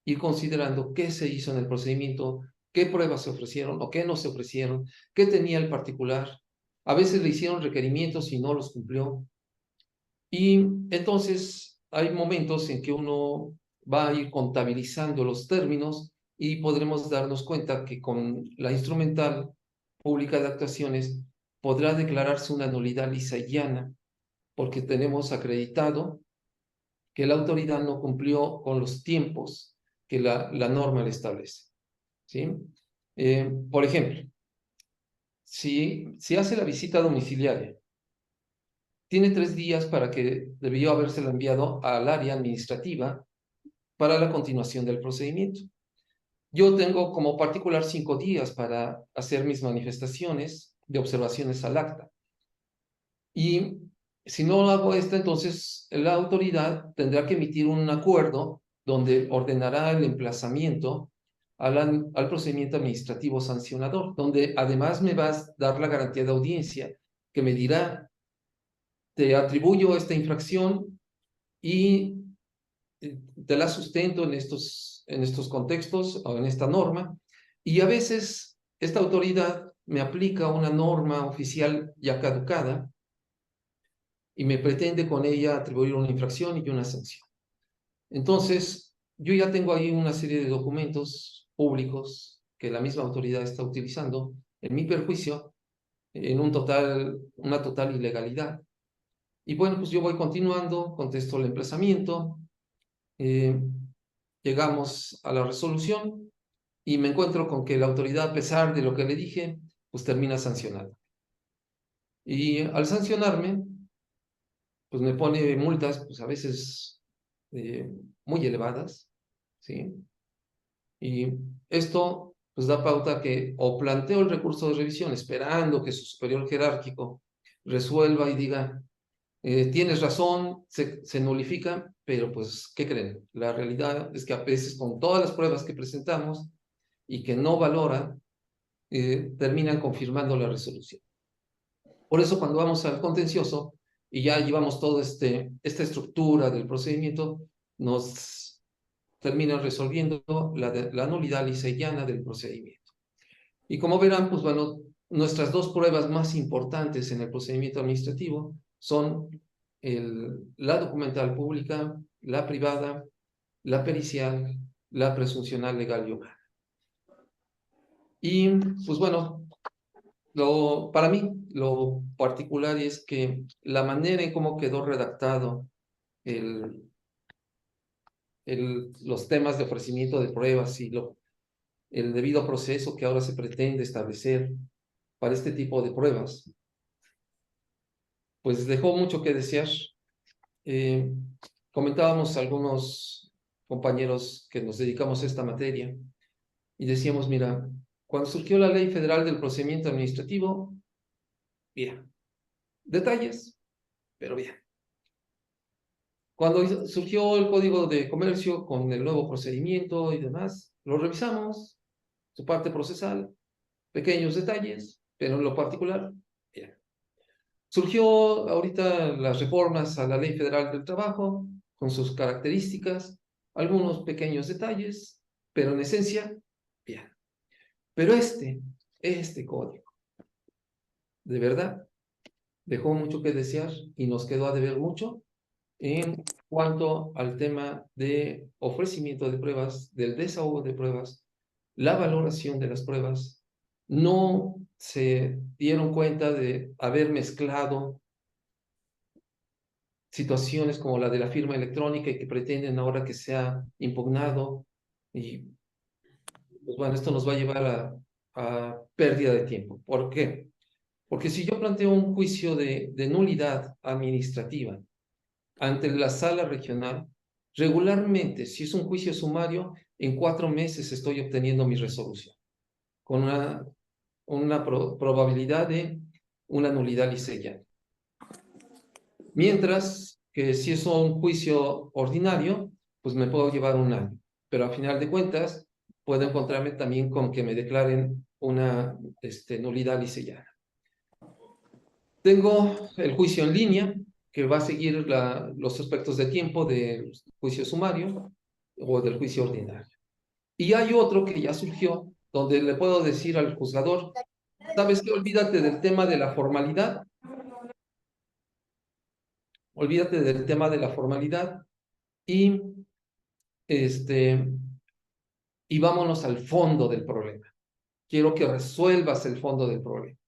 ir considerando qué se hizo en el procedimiento, qué pruebas se ofrecieron o qué no se ofrecieron, qué tenía el particular. A veces le hicieron requerimientos y no los cumplió. Y entonces hay momentos en que uno va a ir contabilizando los términos y podremos darnos cuenta que con la instrumental pública de actuaciones podrá declararse una nulidad lisa y llana, porque tenemos acreditado que la autoridad no cumplió con los tiempos que la norma le establece, ¿sí? Por ejemplo, si hace la visita domiciliaria, tiene 3 días para que debió habérsela enviado al área administrativa para la continuación del procedimiento. Yo tengo como particular 5 días para hacer mis manifestaciones de observaciones al acta. Y si no hago esto, entonces la autoridad tendrá que emitir un acuerdo donde ordenará el emplazamiento al procedimiento administrativo sancionador, donde además me va a dar la garantía de audiencia, que me dirá: te atribuyo esta infracción y te la sustento en estos contextos o en esta norma. Y a veces esta autoridad me aplica una norma oficial ya caducada y me pretende con ella atribuir una infracción y una sanción. Entonces, yo ya tengo ahí una serie de documentos públicos que la misma autoridad está utilizando en mi perjuicio, en una total ilegalidad. Y bueno, pues yo voy continuando, contesto el emplazamiento, llegamos a la resolución y me encuentro con que la autoridad, a pesar de lo que le dije, pues termina sancionando. Y al sancionarme, pues me pone multas, pues a veces muy elevadas, ¿sí? Y esto pues da pauta que o planteo el recurso de revisión esperando que su superior jerárquico resuelva y diga: tienes razón, se nulifica, pero pues, ¿qué creen? La realidad es que a veces con todas las pruebas que presentamos y que no valoran, terminan confirmando la resolución. Por eso cuando vamos al contencioso y ya llevamos toda esta estructura del procedimiento, nos terminan resolviendo la nulidad lisa y llana del procedimiento. Y como verán, pues bueno, nuestras 2 pruebas más importantes en el procedimiento administrativo son la documental pública, la privada, la pericial, la presuncional legal y humana. Y pues bueno, para mí lo particular es que la manera en cómo quedó redactado los temas de ofrecimiento de pruebas y el debido proceso que ahora se pretende establecer para este tipo de pruebas, pues dejó mucho que desear. Comentábamos algunos compañeros que nos dedicamos a esta materia y decíamos: mira, Cuando surgió la Ley Federal del Procedimiento Administrativo, bien. Detalles, pero bien. Cuando surgió el Código de Comercio con el nuevo procedimiento y demás, lo revisamos, su parte procesal, pequeños detalles, pero en lo particular, bien. Surgió ahorita las reformas a la Ley Federal del Trabajo, con sus características, algunos pequeños detalles, pero en esencia, bien. Pero este código, de verdad, dejó mucho que desear y nos quedó a deber mucho en cuanto al tema de ofrecimiento de pruebas, del desahogo de pruebas, la valoración de las pruebas. No se dieron cuenta de haber mezclado situaciones como la de la firma electrónica y que pretenden ahora que sea impugnado. Y pues bueno, esto nos va a llevar a pérdida de tiempo. ¿Por qué? Porque si yo planteo un juicio de nulidad administrativa ante la sala regional, regularmente, si es un juicio sumario, en 4 meses estoy obteniendo mi resolución, con una probabilidad de una nulidad lisella. Mientras que si es un juicio ordinario, pues me puedo llevar 1 año. Pero a final de cuentas, puedo encontrarme también con que me declaren una nulidad lisellada. Tengo el juicio en línea, que va a seguir los aspectos de tiempo del juicio sumario o del juicio ordinario. Y hay otro que ya surgió, donde le puedo decir al juzgador, ¿sabes qué? Olvídate del tema de la formalidad, olvídate del tema de la formalidad y, y vámonos al fondo del problema. Quiero que resuelvas el fondo del problema.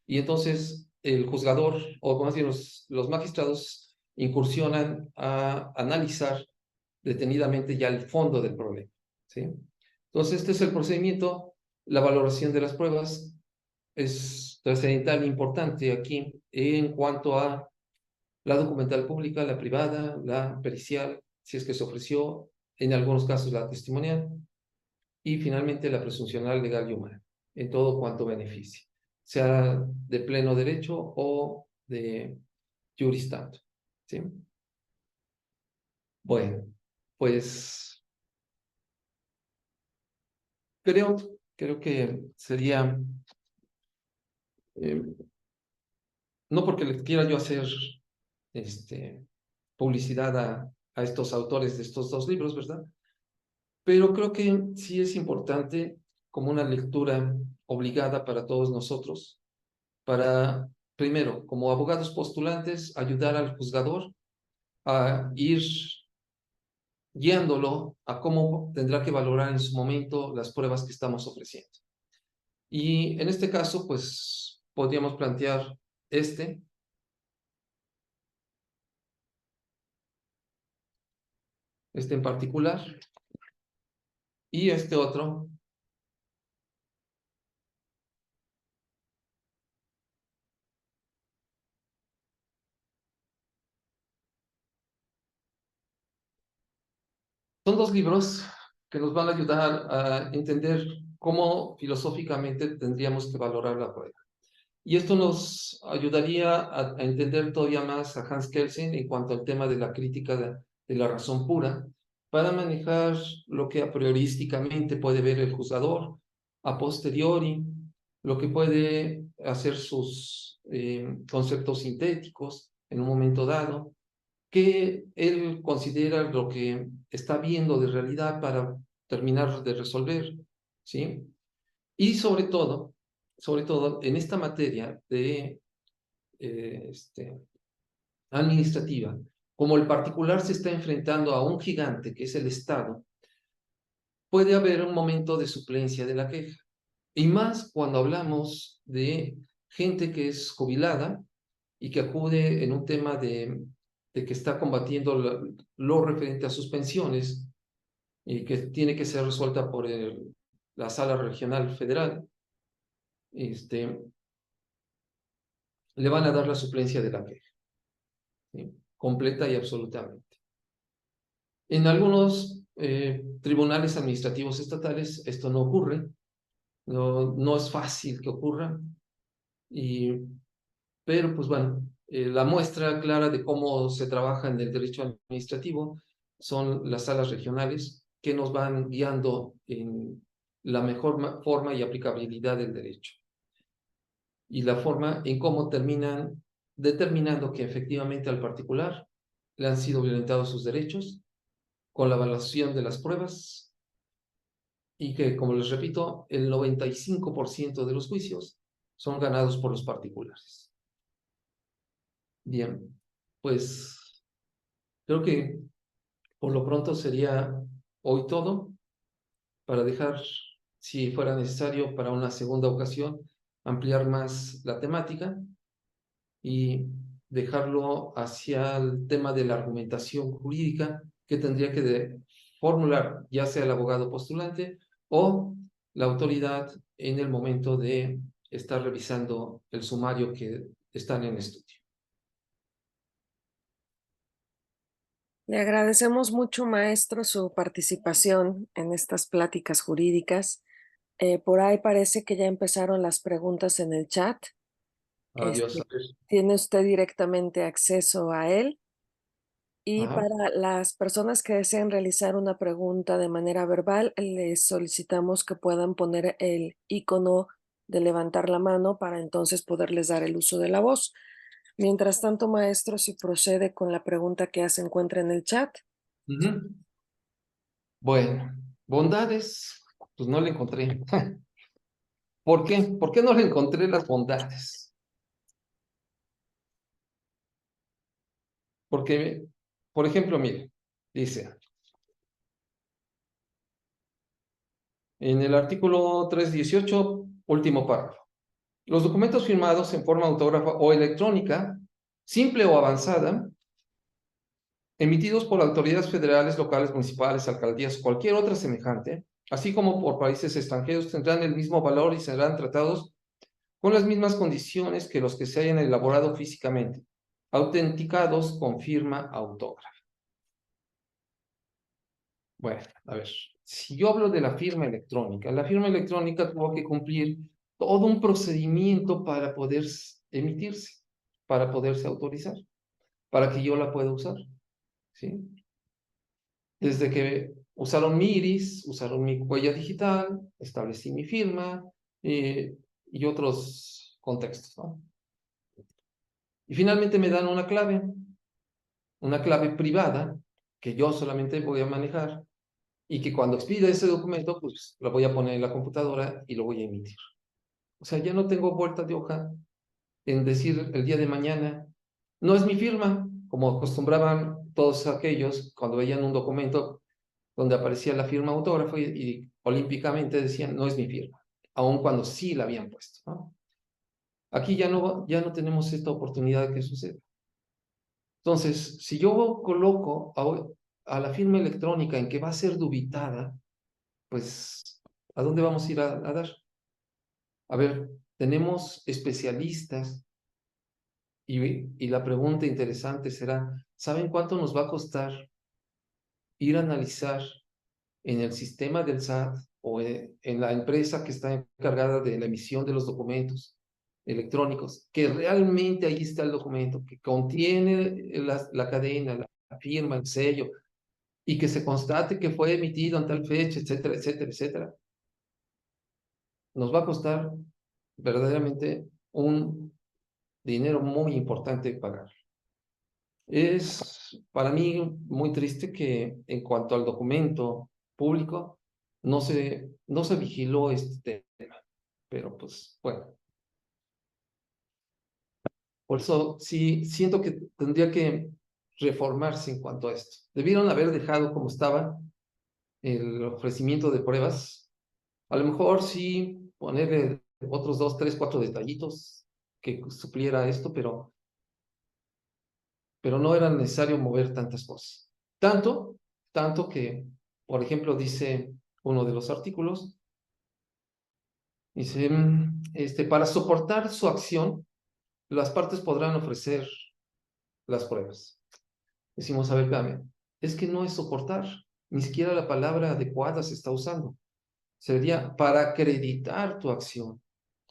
Y entonces el juzgador, o más bien los magistrados, incursionan a analizar detenidamente ya el fondo del problema, ¿sí? Entonces, este es el procedimiento. La valoración de las pruebas es trascendental e importante aquí en cuanto a la documental pública, la privada, la pericial, si es que se ofreció, en algunos casos la testimonial, y finalmente la presuncional legal y humana, en todo cuanto beneficie, sea de pleno derecho o de juris tanto, ¿sí? Bueno, pues creo que sería, eh, no porque le quiera yo hacer publicidad a estos autores de estos 2 libros, ¿verdad? Pero creo que sí es importante como una lectura obligada para todos nosotros, para, primero, como abogados postulantes, ayudar al juzgador a ir guiándolo a cómo tendrá que valorar en su momento las pruebas que estamos ofreciendo. Y en este caso, pues, podríamos plantear este en particular, y este otro. Son 2 libros que nos van a ayudar a entender cómo filosóficamente tendríamos que valorar la prueba. Y esto nos ayudaría a entender todavía más a Hans Kelsen en cuanto al tema de la crítica de la razón pura, para manejar lo que a priorísticamente puede ver el juzgador, a posteriori, lo que puede hacer sus conceptos sintéticos en un momento dado, que él considera lo que está viendo de realidad para terminar de resolver, ¿sí? Y sobre todo en esta materia de administrativa, como el particular se está enfrentando a un gigante que es el Estado, puede haber un momento de suplencia de la queja. Y más cuando hablamos de gente que es jubilada y que acude en un tema de que está combatiendo lo referente a sus pensiones y que tiene que ser resuelta por la Sala Regional Federal, le van a dar la suplencia de la queja, ¿sí? Completa y absolutamente. En algunos tribunales administrativos estatales esto no ocurre, no es fácil que ocurra, pero pues bueno, la muestra clara de cómo se trabaja en el derecho administrativo son las salas regionales que nos van guiando en la mejor forma y aplicabilidad del derecho y la forma en cómo terminan determinando que efectivamente al particular le han sido violentados sus derechos con la evaluación de las pruebas y que, como les repito, el 95% de los juicios son ganados por los particulares. Bien, pues creo que por lo pronto sería hoy todo para dejar, si fuera necesario, para una segunda ocasión, ampliar más la temática y dejarlo hacia el tema de la argumentación jurídica que tendría que formular ya sea el abogado postulante o la autoridad en el momento de estar revisando el sumario que están en estudio. Le agradecemos mucho, maestro, su participación en estas pláticas jurídicas. Por ahí parece que ya empezaron las preguntas en el chat. Adiós. Tiene usted directamente acceso a él. Y Ajá. para las personas que deseen realizar una pregunta de manera verbal, les solicitamos que puedan poner el icono de levantar la mano para entonces poderles dar el uso de la voz. Mientras tanto, maestro, si procede con la pregunta que ya se encuentra en el chat. Uh-huh. Bueno, bondades, pues no le encontré. ¿Por qué? ¿Por qué no le encontré las bondades? Porque, por ejemplo, mire, dice, en el artículo 318, último párrafo, los documentos firmados en forma autógrafa o electrónica, simple o avanzada, emitidos por autoridades federales, locales, municipales, alcaldías, cualquier otra semejante, así como por países extranjeros, tendrán el mismo valor y serán tratados con las mismas condiciones que los que se hayan elaborado físicamente, autenticados con firma autógrafa. Bueno, a ver, si yo hablo de la firma electrónica tuvo que cumplir todo un procedimiento para poder emitirse, para poderse autorizar, para que yo la pueda usar, ¿sí? Desde que usaron mi iris, usaron mi huella digital, establecí mi firma y otros contextos, ¿no? Y finalmente me dan una clave privada que yo solamente voy a manejar y que cuando expida ese documento, pues lo voy a poner en la computadora y lo voy a emitir. O sea, ya no tengo vuelta de hoja en decir el día de mañana, no es mi firma, como acostumbraban todos aquellos cuando veían un documento donde aparecía la firma autógrafo y olímpicamente decían, no es mi firma, aun cuando sí la habían puesto, ¿no? Aquí ya no tenemos esta oportunidad de que suceda. Entonces, si yo coloco a la firma electrónica en que va a ser dubitada, pues, ¿a dónde vamos a ir a dar? A ver, tenemos especialistas y la pregunta interesante será, ¿saben cuánto nos va a costar ir a analizar en el sistema del SAT o en la empresa que está encargada de la emisión de los documentos electrónicos, que realmente ahí está el documento, que contiene la cadena, la firma, el sello, y que se constate que fue emitido en tal fecha, etcétera, etcétera, etcétera? Nos va a costar verdaderamente un dinero muy importante pagar. Es para mí muy triste que en cuanto al documento público no se vigiló este tema, pero pues bueno, por eso sí siento que tendría que reformarse en cuanto a esto. Debieron haber dejado como estaba el ofrecimiento de pruebas, a lo mejor sí ponerle otros 2, 3, 4 detallitos que supliera esto, pero no era necesario mover tantas cosas. Tanto que, por ejemplo, dice uno de los artículos, dice, para soportar su acción, las partes podrán ofrecer las pruebas. Decimos, a ver, espérame, es que no es soportar, ni siquiera la palabra adecuada se está usando. sería para acreditar tu acción,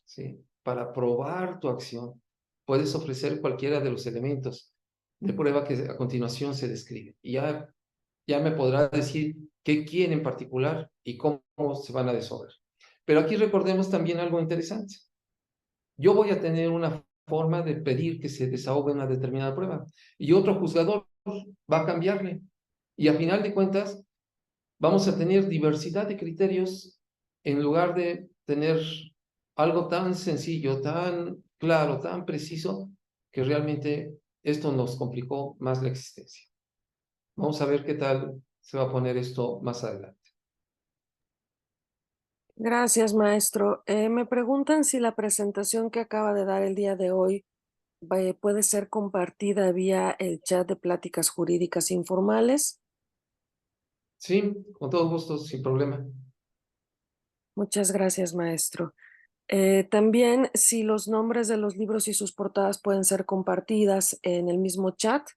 ¿sí? Para probar tu acción. Puedes ofrecer cualquiera de los elementos de prueba que a continuación se describe. Y ya me podrá decir qué quiere en particular y cómo se van a desovar. Pero aquí recordemos también algo interesante. Yo voy a tener una forma de pedir que se desahogue una determinada prueba y otro juzgador va a cambiarle. Y a final de cuentas, vamos a tener diversidad de criterios en lugar de tener algo tan sencillo, tan claro, tan preciso, que realmente esto nos complicó más la existencia. Vamos a ver qué tal se va a poner esto más adelante. Gracias, maestro. Me preguntan si la presentación que acaba de dar el día de hoy puede ser compartida vía el chat de pláticas jurídicas informales. Sí, con todo gusto, sin problema. Muchas gracias, maestro. También si los nombres de los libros y sus portadas pueden ser compartidas en el mismo chat.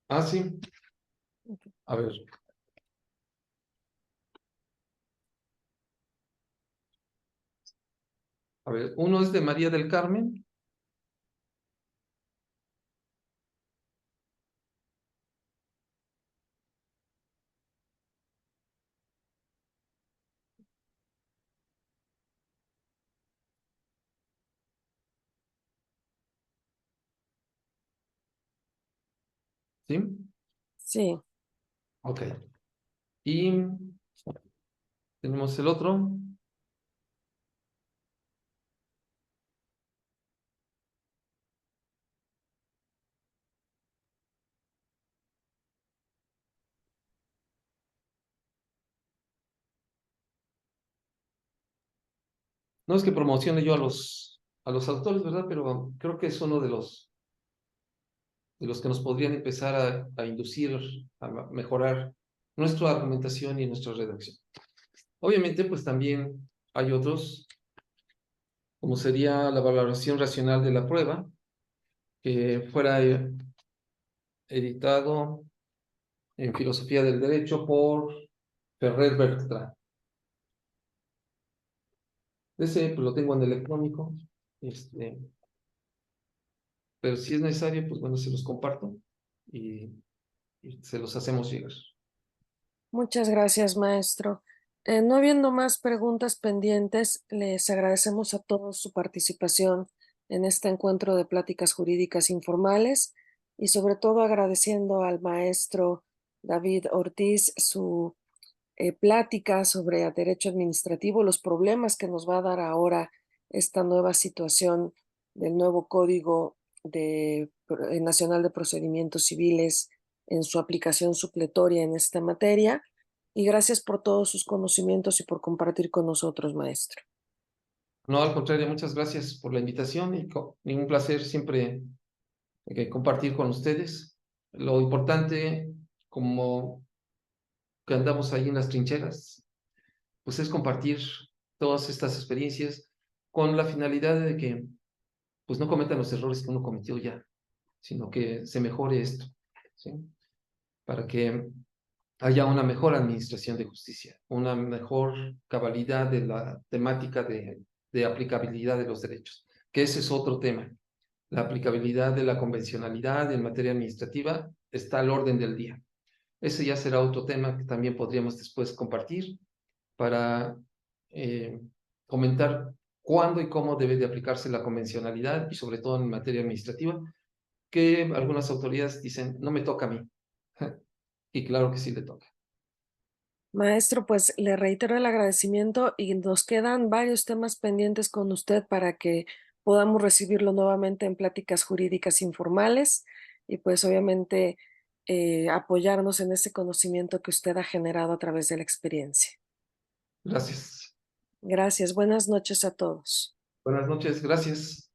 Ah, sí. A ver. A ver, uno es de María del Carmen. ¿Sí? Sí, Ok. Y tenemos el otro. No es que promocione yo a los autores, ¿verdad? Pero creo que es uno de los que nos podrían empezar a inducir a mejorar nuestra argumentación y nuestra redacción. Obviamente, pues también hay otros, como sería la valoración racional de la prueba, que fuera editado en Filosofía del Derecho por Ferrer Bertrand. Ese pues, lo tengo en electrónico, pero si es necesario, pues bueno, se los comparto y, y se los hacemos llegar. muchas gracias, maestro. No habiendo más preguntas pendientes, les agradecemos a todos su participación en este encuentro de pláticas jurídicas informales y sobre todo agradeciendo al maestro David Ortiz su plática sobre derecho administrativo, los problemas que nos va a dar ahora esta nueva situación del nuevo Código Nacional de Procedimientos Civiles en su aplicación supletoria en esta materia. Y gracias por todos sus conocimientos y por compartir con nosotros, maestro. No, al contrario, muchas gracias por la invitación y un placer siempre compartir con ustedes. Lo importante, como que andamos ahí en las trincheras, pues es compartir todas estas experiencias con la finalidad de que pues no cometan los errores que uno cometió ya, sino que se mejore esto, ¿sí? Para que haya una mejor administración de justicia, una mejor cabalidad de la temática de aplicabilidad de los derechos, que ese es otro tema. La aplicabilidad de la convencionalidad en materia administrativa está al orden del día. Ese ya será otro tema que también podríamos después compartir para comentar cuándo y cómo debe de aplicarse la convencionalidad y sobre todo en materia administrativa, que algunas autoridades dicen, no me toca a mí. Y claro que sí le toca. Maestro, pues le reitero el agradecimiento y nos quedan varios temas pendientes con usted para que podamos recibirlo nuevamente en pláticas jurídicas informales y pues obviamente apoyarnos en ese conocimiento que usted ha generado a través de la experiencia. Gracias. Gracias. Buenas noches a todos. Buenas noches. Gracias.